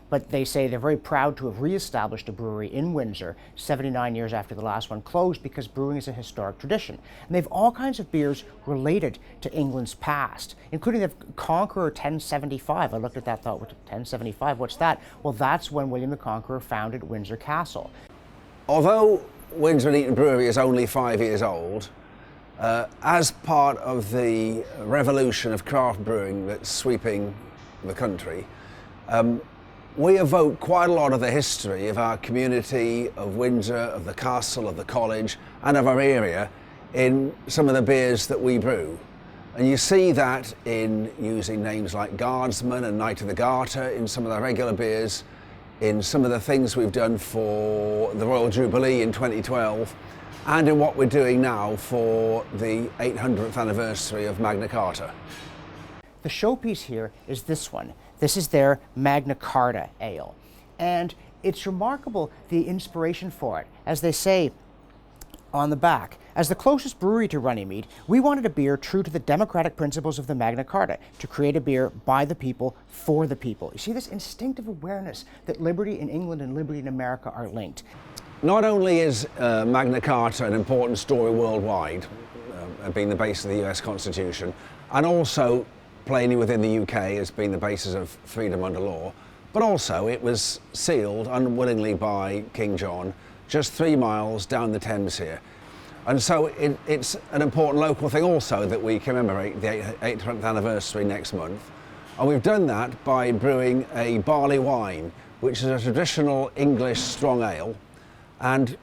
Speaker 2: but they say they're very proud to have re-established a brewery in Windsor 79 years after the last one closed, because brewing is a historic tradition. And they have all kinds of beers related to England's past, including the Conqueror 1075. I looked at that, thought, 1075, what's that? Well, that's when William the Conqueror founded Windsor Castle.
Speaker 9: Although Windsor and Eton Brewery is only 5 years old, as part of the revolution of craft brewing that's sweeping the country, we evoke quite a lot of the history of our community, of Windsor, of the castle, of the college, and of our area in some of the beers that we brew. And you see that in using names like Guardsman and Knight of the Garter in some of the regular beers, in some of the things we've done for the Royal Jubilee in 2012, and in what we're doing now for the 800th anniversary of Magna Carta.
Speaker 2: The showpiece here is this one. This is their Magna Carta ale. And it's remarkable, the inspiration for it. As they say on the back, as the closest brewery to Runnymede, we wanted a beer true to the democratic principles of the Magna Carta, to create a beer by the people, for the people. You see this instinctive awareness that liberty in England and liberty in America are linked.
Speaker 9: Not only is Magna Carta an important story worldwide, being the base of the US Constitution, and also plainly within the UK as being the basis of freedom under law, but also it was sealed unwillingly by King John just 3 miles down the Thames here. And so it's an important local thing also that we commemorate the 800th anniversary next month. And we've done that by brewing a barley wine, which is a traditional English strong ale, and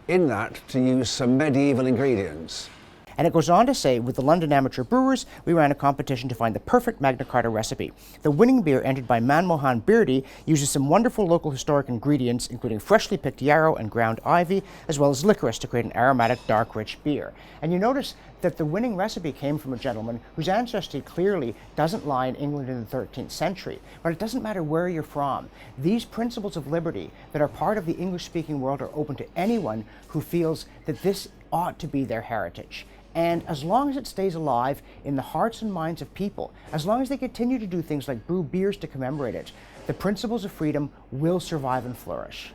Speaker 9: in that to use some medieval ingredients.
Speaker 2: And it goes on to say, with the London Amateur Brewers, we ran a competition to find the perfect Magna Carta recipe. The winning beer, entered by Manmohan Beardy, uses some wonderful local historic ingredients, including freshly picked yarrow and ground ivy, as well as licorice to create an aromatic, dark, rich beer. And you notice that the winning recipe came from a gentleman whose ancestry clearly doesn't lie in England in the 13th century. But it doesn't matter where you're from. These principles of liberty that are part of the English-speaking world are open to anyone who feels that this ought to be their heritage. And as long as it stays alive in the hearts and minds of people, as long as they continue to do things like brew beers to commemorate it, the principles of freedom will survive and flourish.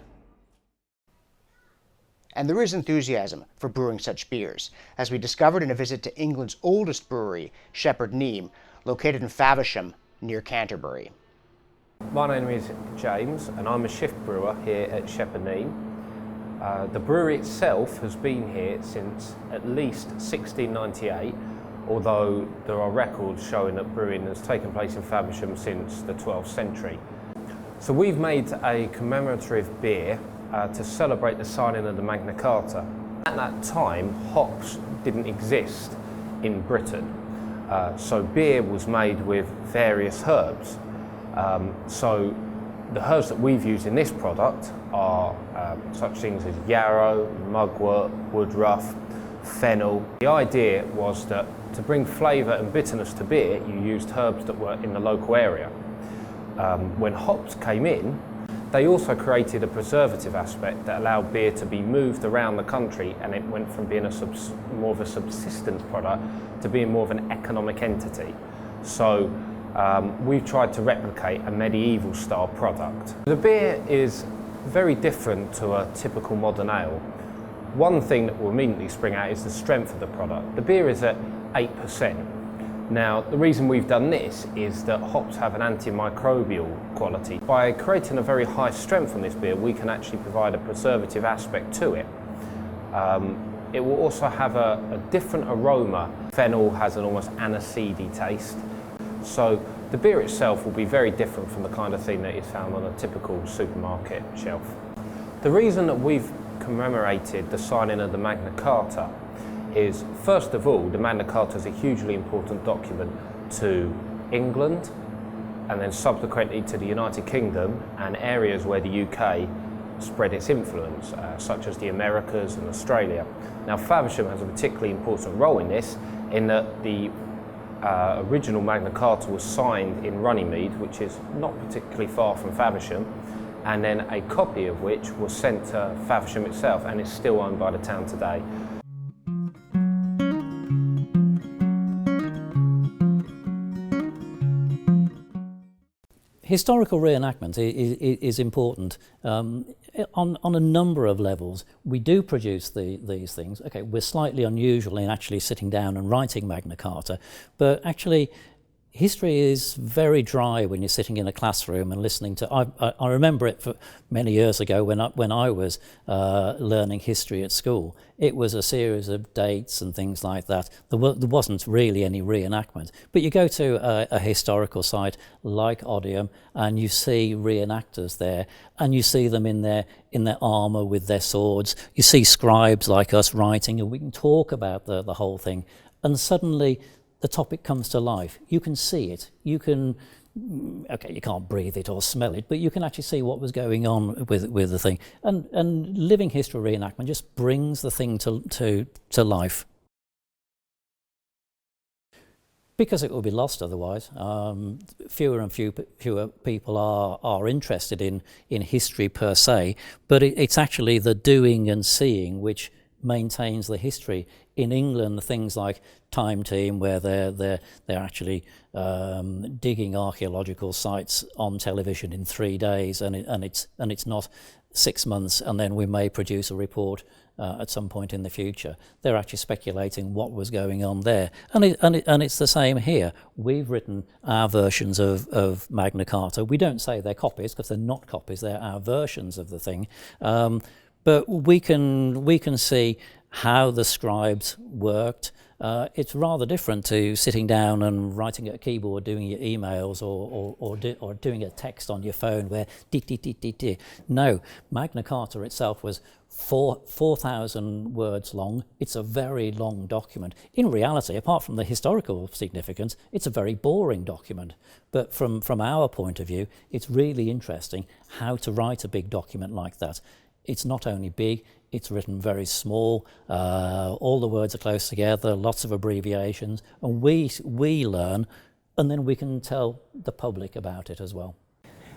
Speaker 2: And there is enthusiasm for brewing such beers, as we discovered in a visit to England's oldest brewery, Shepherd Neame, located in Faversham, near Canterbury.
Speaker 10: My name is James, and I'm a shift brewer here at Shepherd Neame. The brewery itself has been here since at least 1698, although there are records showing that brewing has taken place in Faversham since the 12th century. So we've made a commemorative beer to celebrate the signing of the Magna Carta. At that time, hops didn't exist in Britain, so beer was made with various herbs. So the herbs that we've used in this product are such things as yarrow, mugwort, woodruff, fennel. The idea was that to bring flavour and bitterness to beer, you used herbs that were in the local area. When hops came in, they also created a preservative aspect that allowed beer to be moved around the country, and it went from being more of a subsistence product to being more of an economic entity. So we've tried to replicate a medieval style product. The beer is very different to a typical modern ale. One thing that will immediately spring out is the strength of the product. The beer is at 8%. Now, the reason we've done this is that hops have an antimicrobial quality. By creating a very high strength on this beer, we can actually provide a preservative aspect to it. It will also have a different aroma. Fennel has an almost aniseedy taste. So the beer itself will be very different from the kind of thing that is found on a typical supermarket shelf. The reason that we've commemorated the signing of the Magna Carta is, first of all, the Magna Carta is a hugely important document to England and then subsequently to the United Kingdom and areas where the UK spread its influence, such as the Americas and Australia. Now, Faversham has a particularly important role in this, in that the original Magna Carta was signed in Runnymede, which is not particularly far from Faversham, and then a copy of which was sent to Faversham itself and is still owned by the town today.
Speaker 4: Historical reenactment is important on a number of levels. We do produce these things. Okay, we're slightly unusual in actually sitting down and writing Magna Carta, but actually history is very dry when you're sitting in a classroom and listening to. I remember it for many years ago when I was learning history at school. It was a series of dates and things like that. There wasn't really any reenactment. But you go to a historical site like Odium and you see reenactors there, and you see them in their armour with their swords. You see scribes like us writing, and we can talk about the whole thing. And suddenly the topic comes to life. You can see it. You can, okay, you can't breathe it or smell it, but you can actually see what was going on with the thing. And living history reenactment just brings the thing to life. Because it will be lost otherwise. Fewer and fewer people are interested in history per se, but it's actually the doing and seeing which maintains the history. In England, things like Time Team, where they're actually digging archaeological sites on television in 3 days, and it's not 6 months, and then we may produce a report at some point in the future. They're actually speculating what was going on there, and it's the same here. We've written our versions of Magna Carta. We don't say they're copies because they're not copies; they're our versions of the thing. But we can see how the scribes worked. It's rather different to sitting down and writing at a keyboard, doing your emails, or doing a text on your phone where di. No, Magna Carta itself was 4,000 words long. It's a very long document. In reality, apart from the historical significance, it's a very boring document. But from our point of view, it's really interesting how to write a big document like that. It's not only big, it's written very small, all the words are close together, lots of abbreviations, and we learn, and then we can tell the public about it as well.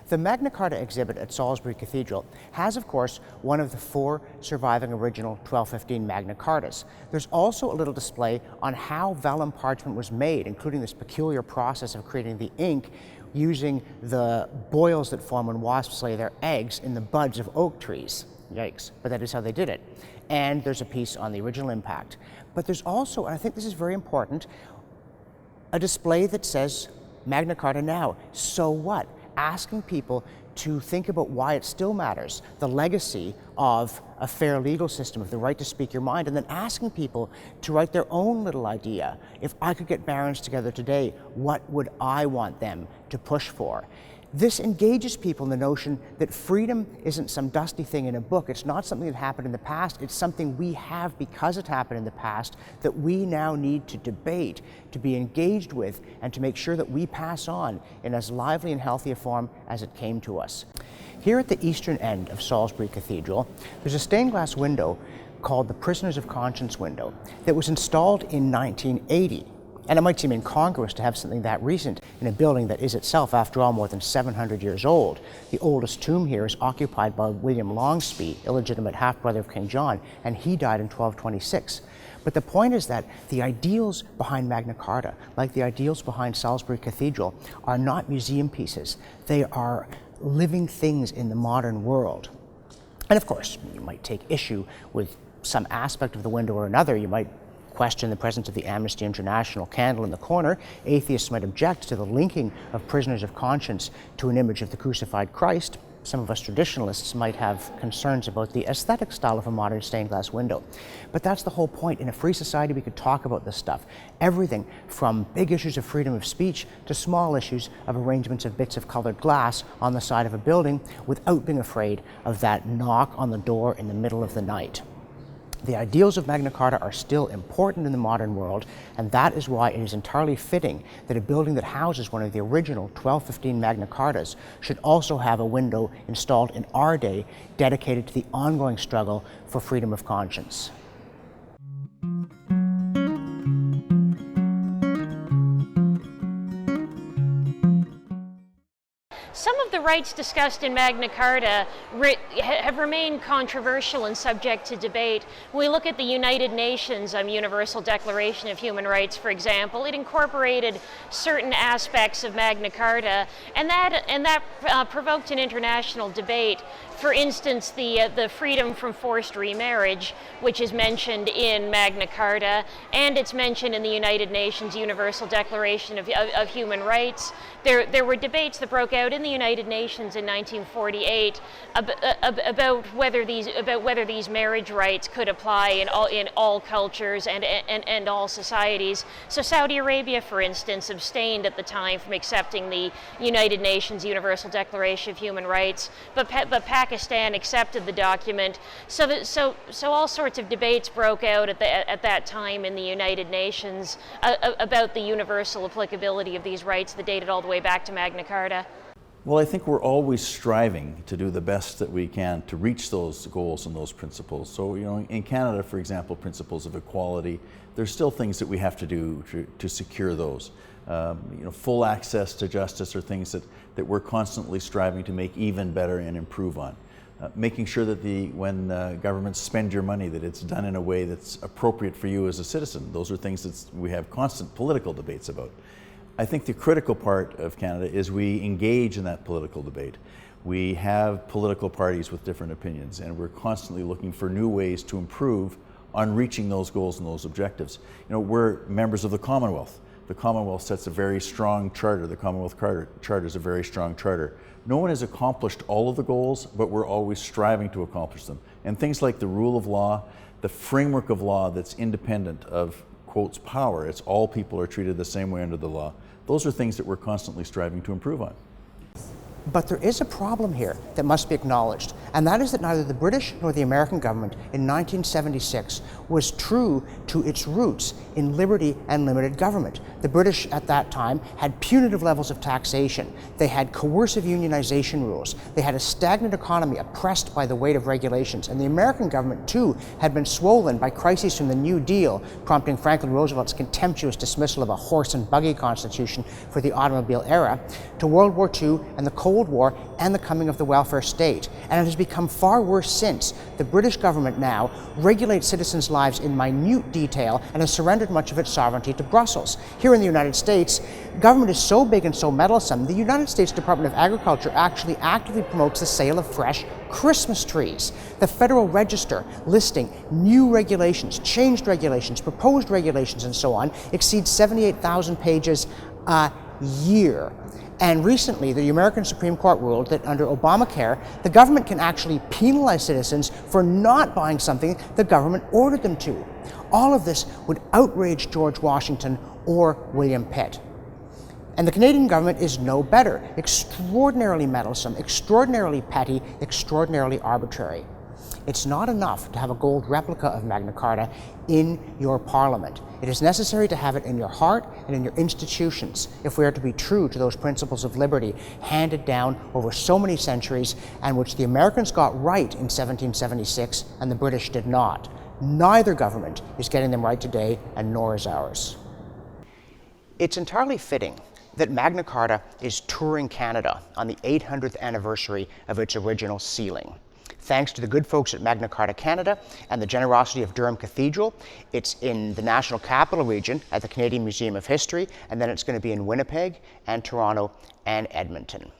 Speaker 2: The Magna Carta exhibit at Salisbury Cathedral has, of course, one of the 4 surviving original 1215 Magna Cartas. There's also a little display on how vellum parchment was made, including this peculiar process of creating the ink using the boils that form when wasps lay their eggs in the buds of oak trees. Yikes, but that is how they did it. And there's a piece on the original impact. But there's also, and I think this is very important, a display that says Magna Carta now, so what? Asking people to think about why it still matters, the legacy of a fair legal system, of the right to speak your mind, and then asking people to write their own little idea. If I could get barons together today, what would I want them to push for? This engages people in the notion that freedom isn't some dusty thing in a book. It's not something that happened in the past. It's something we have because it happened in the past that we now need to debate, to be engaged with, and to make sure that we pass on in as lively and healthy a form as it came to us. Here at the eastern end of Salisbury Cathedral, there's a stained glass window called the Prisoners of Conscience window that was installed in 1980. And it might seem incongruous to have something that recent in a building that is itself, after all, more than 700 years old. The oldest tomb here is occupied by William Longspee, illegitimate half-brother of King John, and he died in 1226. But the point is that the ideals behind Magna Carta, like the ideals behind Salisbury Cathedral, are not museum pieces. They are living things in the modern world. And of course, you might take issue with some aspect of the window or another. You might question the presence of the Amnesty International candle in the corner. Atheists might object to the linking of prisoners of conscience to an image of the crucified Christ. Some of us traditionalists might have concerns about the aesthetic style of a modern stained glass window. But that's the whole point. In a free society, we could talk about this stuff. Everything from big issues of freedom of speech to small issues of arrangements of bits of colored glass on the side of a building without being afraid of that knock on the door in the middle of the night. The ideals of Magna Carta are still important in the modern world, and that is why it is entirely fitting that a building that houses one of the original 1215 Magna Cartas should also have a window installed in our day dedicated to the ongoing struggle for freedom of conscience.
Speaker 8: Some of the the rights discussed in Magna Carta have remained controversial and subject to debate. When we look at the United Nations Universal Declaration of Human Rights, for example, it incorporated certain aspects of Magna Carta, and that provoked an international debate. For instance, the freedom from forced remarriage, which is mentioned in Magna Carta, and it's mentioned in the United Nations Universal Declaration of Human Rights. There were debates that broke out in the United Nations in 1948 about whether these marriage rights could apply in all cultures and all societies. So Saudi Arabia, for instance, abstained at the time from accepting the United Nations Universal Declaration of Human Rights, but Pakistan accepted the document. So all sorts of debates broke out at that time in the United Nations about the universal applicability of these rights that dated all the way back to Magna Carta.
Speaker 5: Well, I think we're always striving to do the best that we can to reach those goals and those principles. So, in Canada, for example, principles of equality, there's still things that we have to do to secure those. Full access to justice are things that we're constantly striving to make even better and improve on. Making sure that when governments spend your money, that it's done in a way that's appropriate for you as a citizen. Those are things that we have constant political debates about. I think the critical part of Canada is we engage in that political debate. We have political parties with different opinions, and we're constantly looking for new ways to improve on reaching those goals and those objectives. We're members of the Commonwealth. The Commonwealth sets a very strong charter. The Commonwealth Charter is a very strong charter. No one has accomplished all of the goals, but we're always striving to accomplish them. And things like the rule of law, the framework of law that's independent of, quotes, power, it's all people are treated the same way under the law. Those are things that we're constantly striving to improve on.
Speaker 2: But there is a problem here that must be acknowledged, and that is that neither the British nor the American government in 1976 was true to its roots in liberty and limited government. The British at that time had punitive levels of taxation. They had coercive unionization rules. They had a stagnant economy oppressed by the weight of regulations. And the American government, too, had been swollen by crises from the New Deal, prompting Franklin Roosevelt's contemptuous dismissal of a horse and buggy constitution for the automobile era, to World War II and the Cold War and the coming of the welfare state. And it has become far worse since. The British government now regulates citizens' lives in minute detail and has surrendered much of its sovereignty to Brussels. Here in the United States, government is so big and so meddlesome, the United States Department of Agriculture actually actively promotes the sale of fresh Christmas trees. The Federal Register listing new regulations, changed regulations, proposed regulations, and so on exceeds 78,000 pages a year. And recently, the American Supreme Court ruled that under Obamacare, the government can actually penalize citizens for not buying something the government ordered them to. All of this would outrage George Washington or William Pitt. And the Canadian government is no better. Extraordinarily meddlesome, extraordinarily petty, extraordinarily arbitrary. It's not enough to have a gold replica of Magna Carta in your parliament. It is necessary to have it in your heart and in your institutions if we are to be true to those principles of liberty handed down over so many centuries and which the Americans got right in 1776 and the British did not. Neither government is getting them right today, and nor is ours. It's entirely fitting that Magna Carta is touring Canada on the 800th anniversary of its original sealing. Thanks to the good folks at Magna Carta Canada and the generosity of Durham Cathedral, it's in the National Capital Region at the Canadian Museum of History, and then it's going to be in Winnipeg and Toronto and Edmonton.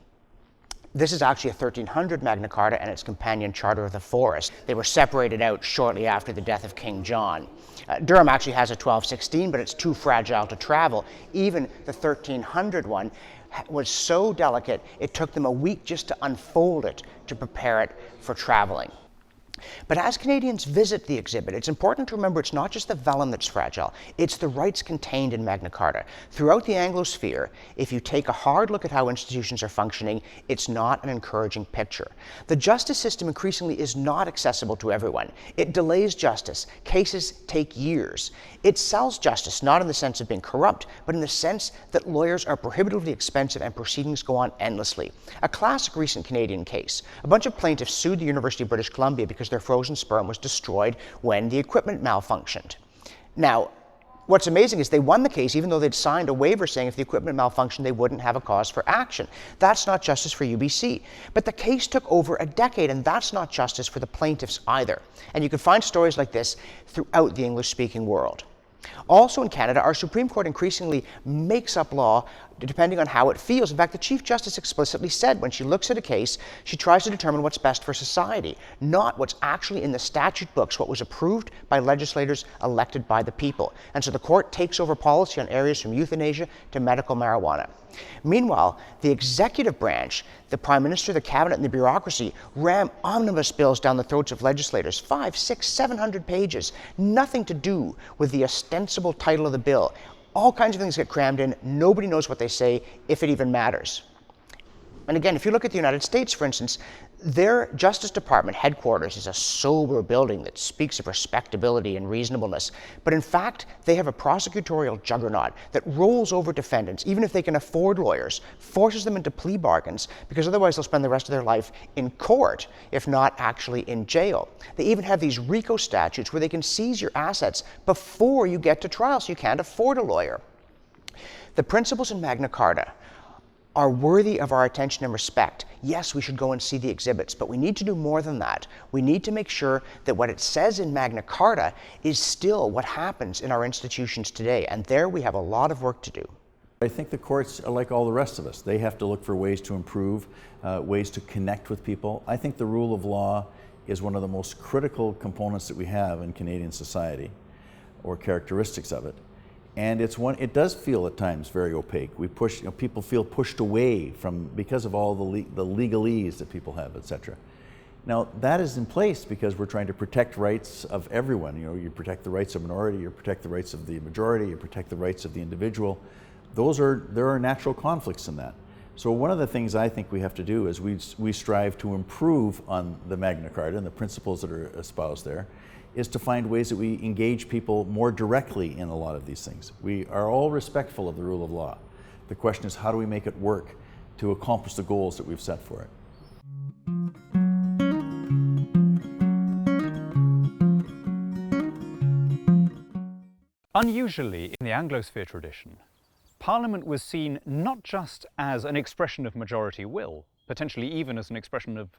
Speaker 2: This is actually a 1300 Magna Carta and its companion Charter of the Forest. They were separated out shortly after the death of King John. Durham actually has a 1216, but it's too fragile to travel. Even the 1300 one was so delicate, it took them a week just to unfold it to prepare it for traveling. But as Canadians visit the exhibit, it's important to remember it's not just the vellum that's fragile, it's the rights contained in Magna Carta. Throughout the Anglosphere, if you take a hard look at how institutions are functioning, it's not an encouraging picture. The justice system increasingly is not accessible to everyone. It delays justice. Cases take years. It sells justice, not in the sense of being corrupt, but in the sense that lawyers are prohibitively expensive and proceedings go on endlessly. A classic recent Canadian case. A bunch of plaintiffs sued the University of British Columbia because their frozen sperm was destroyed when the equipment malfunctioned. Now, What's amazing is they won the case even though they'd signed a waiver saying if the equipment malfunctioned, they wouldn't have a cause for action. That's not justice for UBC. But the case took over a decade, and that's not justice for the plaintiffs either. And you can find stories like this throughout the English-speaking world. Also in Canada, our Supreme Court increasingly makes up law depending on how it feels. In fact, the Chief Justice explicitly said when she looks at a case, she tries to determine what's best for society, not what's actually in the statute books, what was approved by legislators elected by the people. And so the court takes over policy on areas from euthanasia to medical marijuana. Meanwhile, the executive branch, the Prime Minister, the Cabinet, and the bureaucracy ram omnibus bills down the throats of legislators, 500, 600, 700 pages, nothing to do with the ostensible title of the bill. All kinds of things get crammed in. Nobody knows what they say, if it even matters. And again, if you look at the United States, for instance, their Justice Department headquarters is a sober building that speaks of respectability and reasonableness. But in fact, they have a prosecutorial juggernaut that rolls over defendants, even if they can afford lawyers, forces them into plea bargains, because otherwise they'll spend the rest of their life in court, if not actually in jail. They even have these RICO statutes where they can seize your assets before you get to trial, so you can't afford a lawyer. The principles in Magna Carta are worthy of our attention and respect. Yes, we should go and see the exhibits, but we need to do more than that. We need to make sure that what it says in Magna Carta is still what happens in our institutions today, and there we have a lot of work to do.
Speaker 5: I think the courts are like all the rest of us. They have to look for ways to improve, ways to connect with people. I think the rule of law is one of the most critical components that we have in Canadian society, or characteristics of it. And it does feel at times very opaque. People feel pushed away because of all the legalese that people have, etc. Now that is in place because we're trying to protect rights of everyone. You protect the rights of minority, you protect the rights of the majority, you protect the rights of the individual. There are natural conflicts in that. So one of the things I think we have to do is we strive to improve on the Magna Carta and the principles that are espoused there, is to find ways that we engage people more directly in a lot of these things. We are all respectful of the rule of law. The question is, how do we make it work to accomplish the goals that we've set for it?
Speaker 3: Unusually, in the Anglosphere tradition, Parliament was seen not just as an expression of majority will, potentially even as an expression of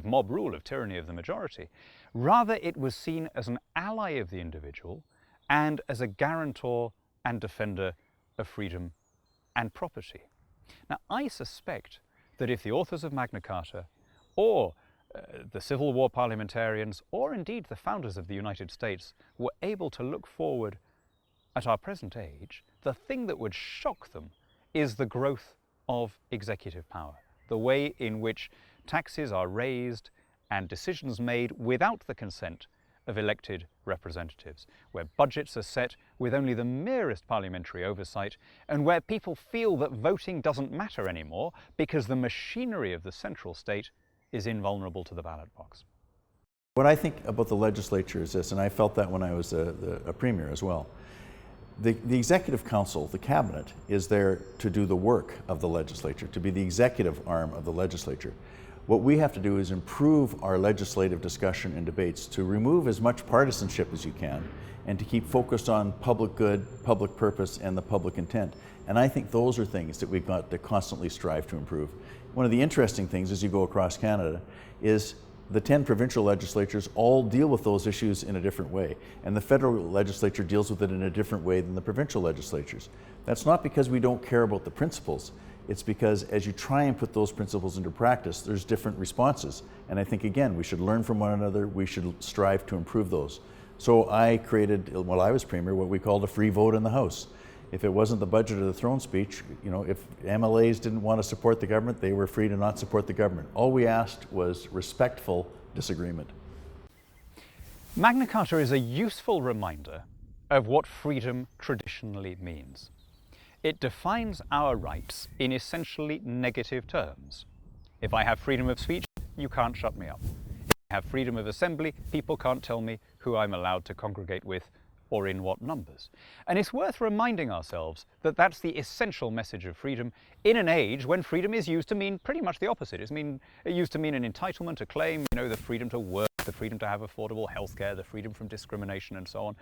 Speaker 3: mob rule, of tyranny of the majority. Rather, it was seen as an ally of the individual and as a guarantor and defender of freedom and property. Now, I suspect that if the authors of Magna Carta, or the Civil War parliamentarians, or indeed the founders of the United States were able to look forward at our present age, the thing that would shock them is the growth of executive power, the way in which taxes are raised and decisions made without the consent of elected representatives, where budgets are set with only the merest parliamentary oversight, and where people feel that voting doesn't matter anymore because the machinery of the central state is invulnerable to the ballot box.
Speaker 5: What I think about the legislature is this, and I felt that when I was a premier as well. The Executive Council, the Cabinet, is there to do the work of the legislature, to be the executive arm of the legislature. What we have to do is improve our legislative discussion and debates to remove as much partisanship as you can and to keep focused on public good, public purpose, and the public intent. And I think those are things that we've got to constantly strive to improve. One of the interesting things as you go across Canada is the 10 provincial legislatures all deal with those issues in a different way, and the federal legislature deals with it in a different way than the provincial legislatures. That's not because we don't care about the principles. It's because as you try and put those principles into practice, there's different responses. And I think, again, we should learn from one another. We should strive to improve those. So I created, while I was premier, what we called a free vote in the House. If it wasn't the budget or the throne speech, if MLAs didn't want to support the government, they were free to not support the government. All we asked was respectful disagreement.
Speaker 3: Magna Carta is a useful reminder of what freedom traditionally means. It defines our rights in essentially negative terms. If I have freedom of speech, you can't shut me up. If I have freedom of assembly, people can't tell me who I'm allowed to congregate with or in what numbers. And it's worth reminding ourselves that that's the essential message of freedom in an age when freedom is used to mean pretty much the opposite. It used to mean an entitlement, a claim, the freedom to work, the freedom to have affordable healthcare, the freedom from discrimination and so on.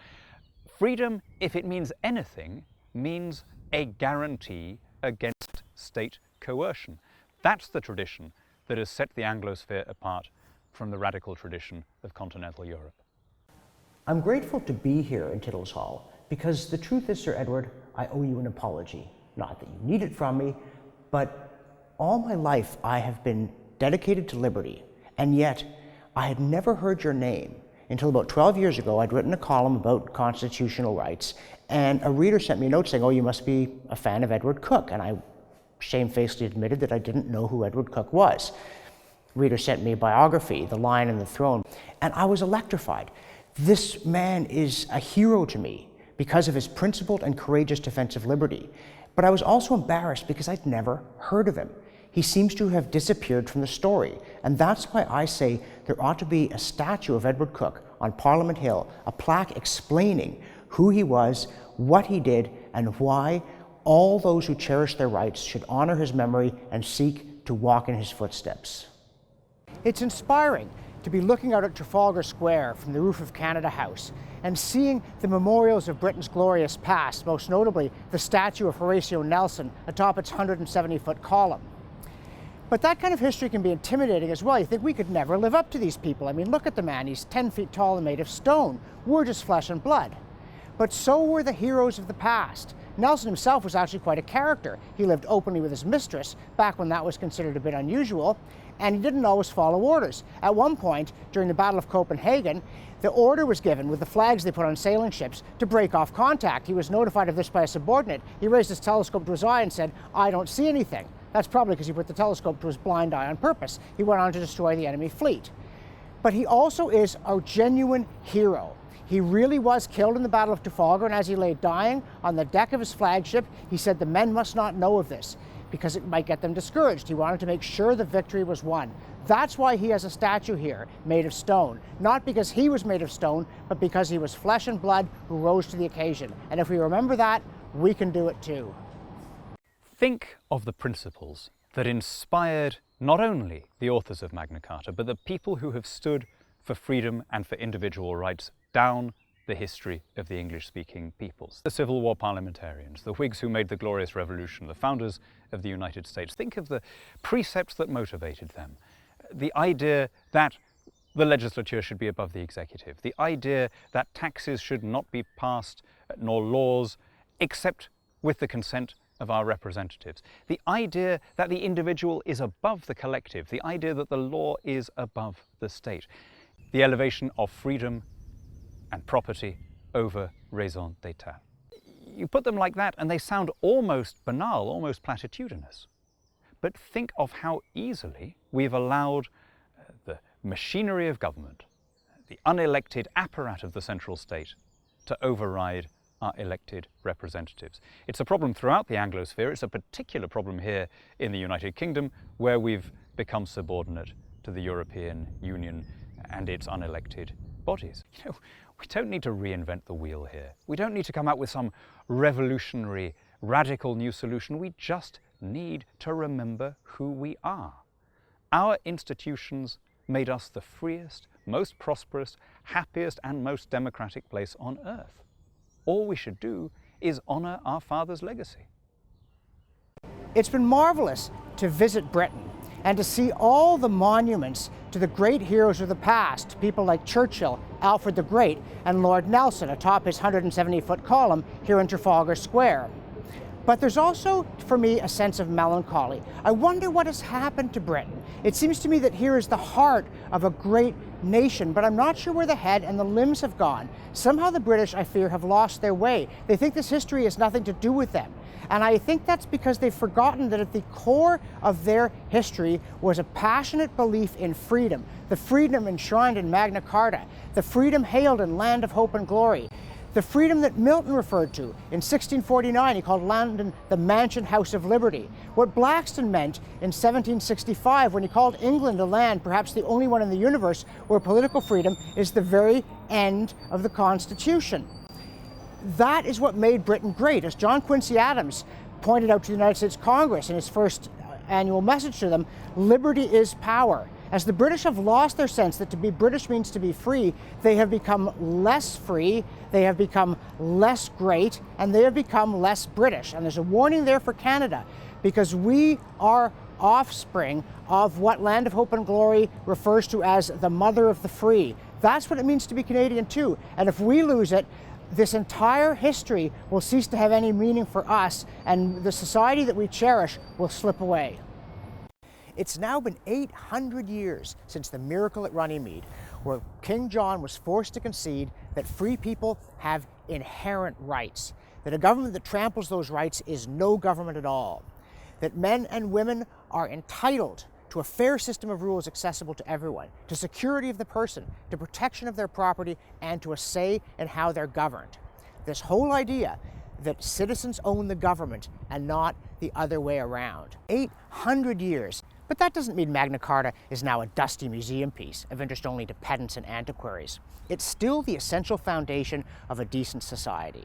Speaker 3: Freedom, if it means anything, means a guarantee against state coercion. That's the tradition that has set the Anglosphere apart from the radical tradition of continental Europe.
Speaker 2: I'm grateful to be here in Tittles Hall because the truth is, Sir Edward, I owe you an apology. Not that you need it from me, but all my life I have been dedicated to liberty, and yet I had never heard your name until about 12 years ago. I'd written a column about constitutional rights, and a reader sent me a note saying, oh, you must be a fan of Edward Coke, and I shamefacedly admitted that I didn't know who Edward Coke was. The reader sent me a biography, The Lion and the Throne, and I was electrified. This man is a hero to me because of his principled and courageous defense of liberty. But I was also embarrassed because I'd never heard of him. He seems to have disappeared from the story, and that's why I say there ought to be a statue of Edward Coke on Parliament Hill, a plaque explaining who he was, what he did, and why all those who cherish their rights should honor his memory and seek to walk in his footsteps. It's inspiring to be looking out at Trafalgar Square from the roof of Canada House and seeing the memorials of Britain's glorious past, most notably the statue of Horatio Nelson atop its 170-foot column. But that kind of history can be intimidating as well. You think we could never live up to these people. I mean, look at the man. He's 10 feet tall and made of stone. We're just flesh and blood. But so were the heroes of the past. Nelson himself was actually quite a character. He lived openly with his mistress, back when that was considered a bit unusual, and he didn't always follow orders. At one point, during the Battle of Copenhagen, the order was given with the flags they put on sailing ships to break off contact. He was notified of this by a subordinate. He raised his telescope to his eye and said, "I don't see anything." That's probably because he put the telescope to his blind eye on purpose. He went on to destroy the enemy fleet. But he also is a genuine hero. He really was killed in the Battle of Trafalgar, and as he lay dying on the deck of his flagship, he said the men must not know of this because it might get them discouraged. He wanted to make sure the victory was won. That's why he has a statue here made of stone. Not because he was made of stone, but because he was flesh and blood who rose to the occasion. And if we remember that, we can do it too.
Speaker 3: Think of the principles that inspired not only the authors of Magna Carta, but the people who have stood for freedom and for individual rights down the history of the English-speaking peoples. The Civil War parliamentarians, the Whigs who made the Glorious Revolution, the founders of the United States. Think of the precepts that motivated them. The idea that the legislature should be above the executive, the idea that taxes should not be passed, nor laws, except with the consent of our representatives, the idea that the individual is above the collective, the idea that the law is above the state, the elevation of freedom and property over raison d'etat. You put them like that and they sound almost banal, almost platitudinous. But think of how easily we've allowed the machinery of government, the unelected apparat of the central state, to override our elected representatives. It's a problem throughout the Anglosphere. It's a particular problem here in the United Kingdom, where we've become subordinate to the European Union and its unelected bodies. You know, we don't need to reinvent the wheel here. We don't need to come out with some revolutionary, radical new solution. We just need to remember who we are. Our institutions made us the freest, most prosperous, happiest, and most democratic place on earth. All we should do is honor our father's legacy.
Speaker 2: It's been marvelous to visit Britain and to see all the monuments to the great heroes of the past, people like Churchill, Alfred the Great, and Lord Nelson atop his 170-foot column here in Trafalgar Square. But there's also, for me, a sense of melancholy. I wonder what has happened to Britain. It seems to me that here is the heart of a great nation, but I'm not sure where the head and the limbs have gone. Somehow the British, I fear, have lost their way. They think this history has nothing to do with them. And I think that's because they've forgotten that at the core of their history was a passionate belief in freedom, the freedom enshrined in Magna Carta, the freedom hailed in Land of Hope and Glory, the freedom that Milton referred to in 1649. He called Langton the Mansion House of Liberty. What Blackstone meant in 1765 when he called England a land, perhaps the only one in the universe, where political freedom is the very end of the Constitution. That is what made Britain great. As John Quincy Adams pointed out to the United States Congress in his first annual message to them, liberty is power. As the British have lost their sense that to be British means to be free, they have become less free, they have become less great, and they have become less British. And there's a warning there for Canada, because we are offspring of what Land of Hope and Glory refers to as the mother of the free. That's what it means to be Canadian too. And if we lose it, this entire history will cease to have any meaning for us, and the society that we cherish will slip away. It's now been 800 years since the miracle at Runnymede, where King John was forced to concede that free people have inherent rights, that a government that tramples those rights is no government at all, that men and women are entitled to a fair system of rules accessible to everyone, to security of the person, to protection of their property, and to a say in how they're governed. This whole idea that citizens own the government and not the other way around. 800 years. But that doesn't mean Magna Carta is now a dusty museum piece of interest only to pedants and antiquaries. It's still the essential foundation of a decent society.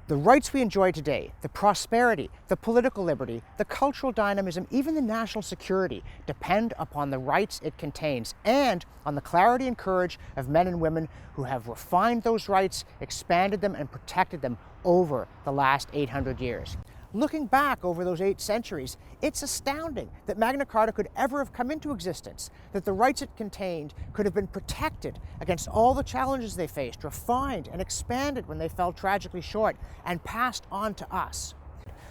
Speaker 2: The rights we enjoy today, the prosperity, the political liberty, the cultural dynamism, even the national security, depend upon the rights it contains and on the clarity and courage of men and women who have refined those rights, expanded them, and protected them over the last 800 years. Looking back over those 8 centuries, it's astounding that Magna Carta could ever have come into existence, that the rights it contained could have been protected against all the challenges they faced, refined and expanded when they fell tragically short, and passed on to us.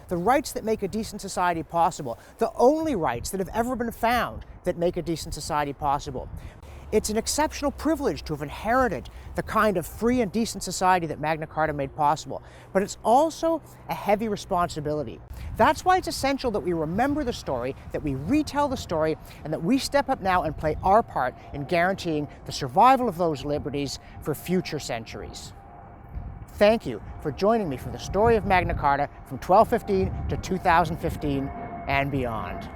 Speaker 2: The rights that make a decent society possible, the only rights that have ever been found that make a decent society possible. It's an exceptional privilege to have inherited the kind of free and decent society that Magna Carta made possible, but it's also a heavy responsibility. That's why it's essential that we remember the story, that we retell the story, and that we step up now and play our part in guaranteeing the survival of those liberties for future centuries. Thank you for joining me for the story of Magna Carta from 1215 to 2015 and beyond.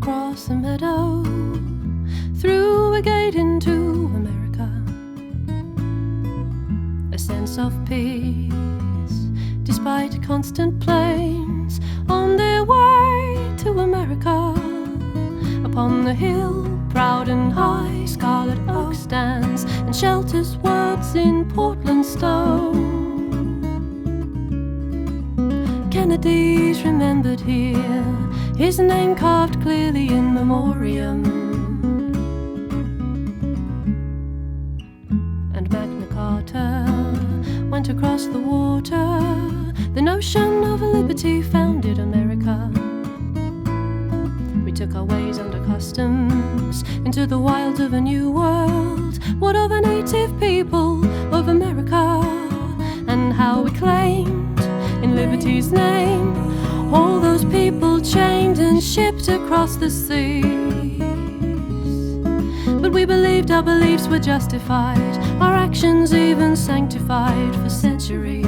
Speaker 1: Cross a meadow, through a gate into America. A sense of peace, despite constant plains, on their way to America. Upon the hill, proud and high, scarlet oak stands and shelters words in Portland stone. Kennedy's remembered here, his name carved clearly in memoriam. And Magna Carta went across the water, the notion of a liberty founded America. We took our ways under customs into the wilds of a new world. What of a native people of America, and how we claimed in liberty's name all those people chained and shipped across the seas. But we believed our beliefs were justified, our actions even sanctified for centuries.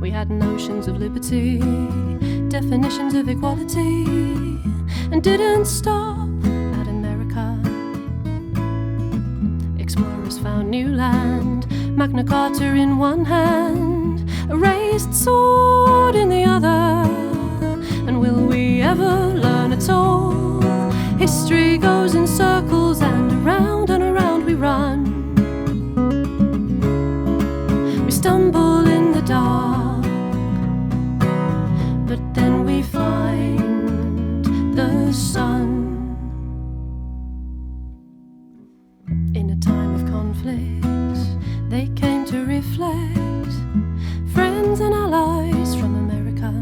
Speaker 1: We had notions of liberty, definitions of equality, and didn't stop at America. Explorers found new land, Magna Carta in one hand, a raised sword in the other. And will we ever learn at all? History goes in circles, and around we run. We stumble in the dark, but then we find the sun. In a time of conflict, they came to reflect, friends and allies from America.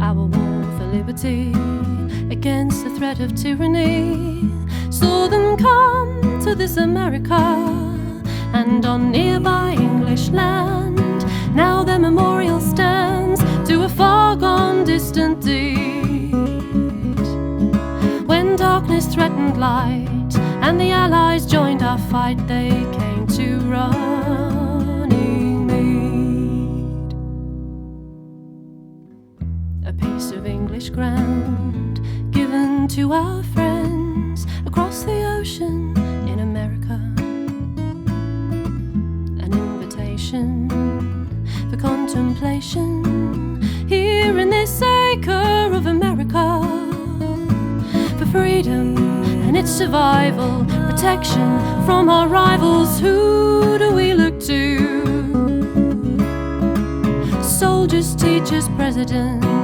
Speaker 1: Our war for liberty against the threat of tyranny saw them come to this America, and on nearby English land now their memorial stands to a far gone distant deed. When darkness threatened light and the Allies joined our fight, they came to Runnymede. A piece of English ground given to our friends across the ocean in America. An invitation for contemplation here in this acre of America. For freedom and its survival, protection from our rivals. Who do we look to? Soldiers, teachers, presidents,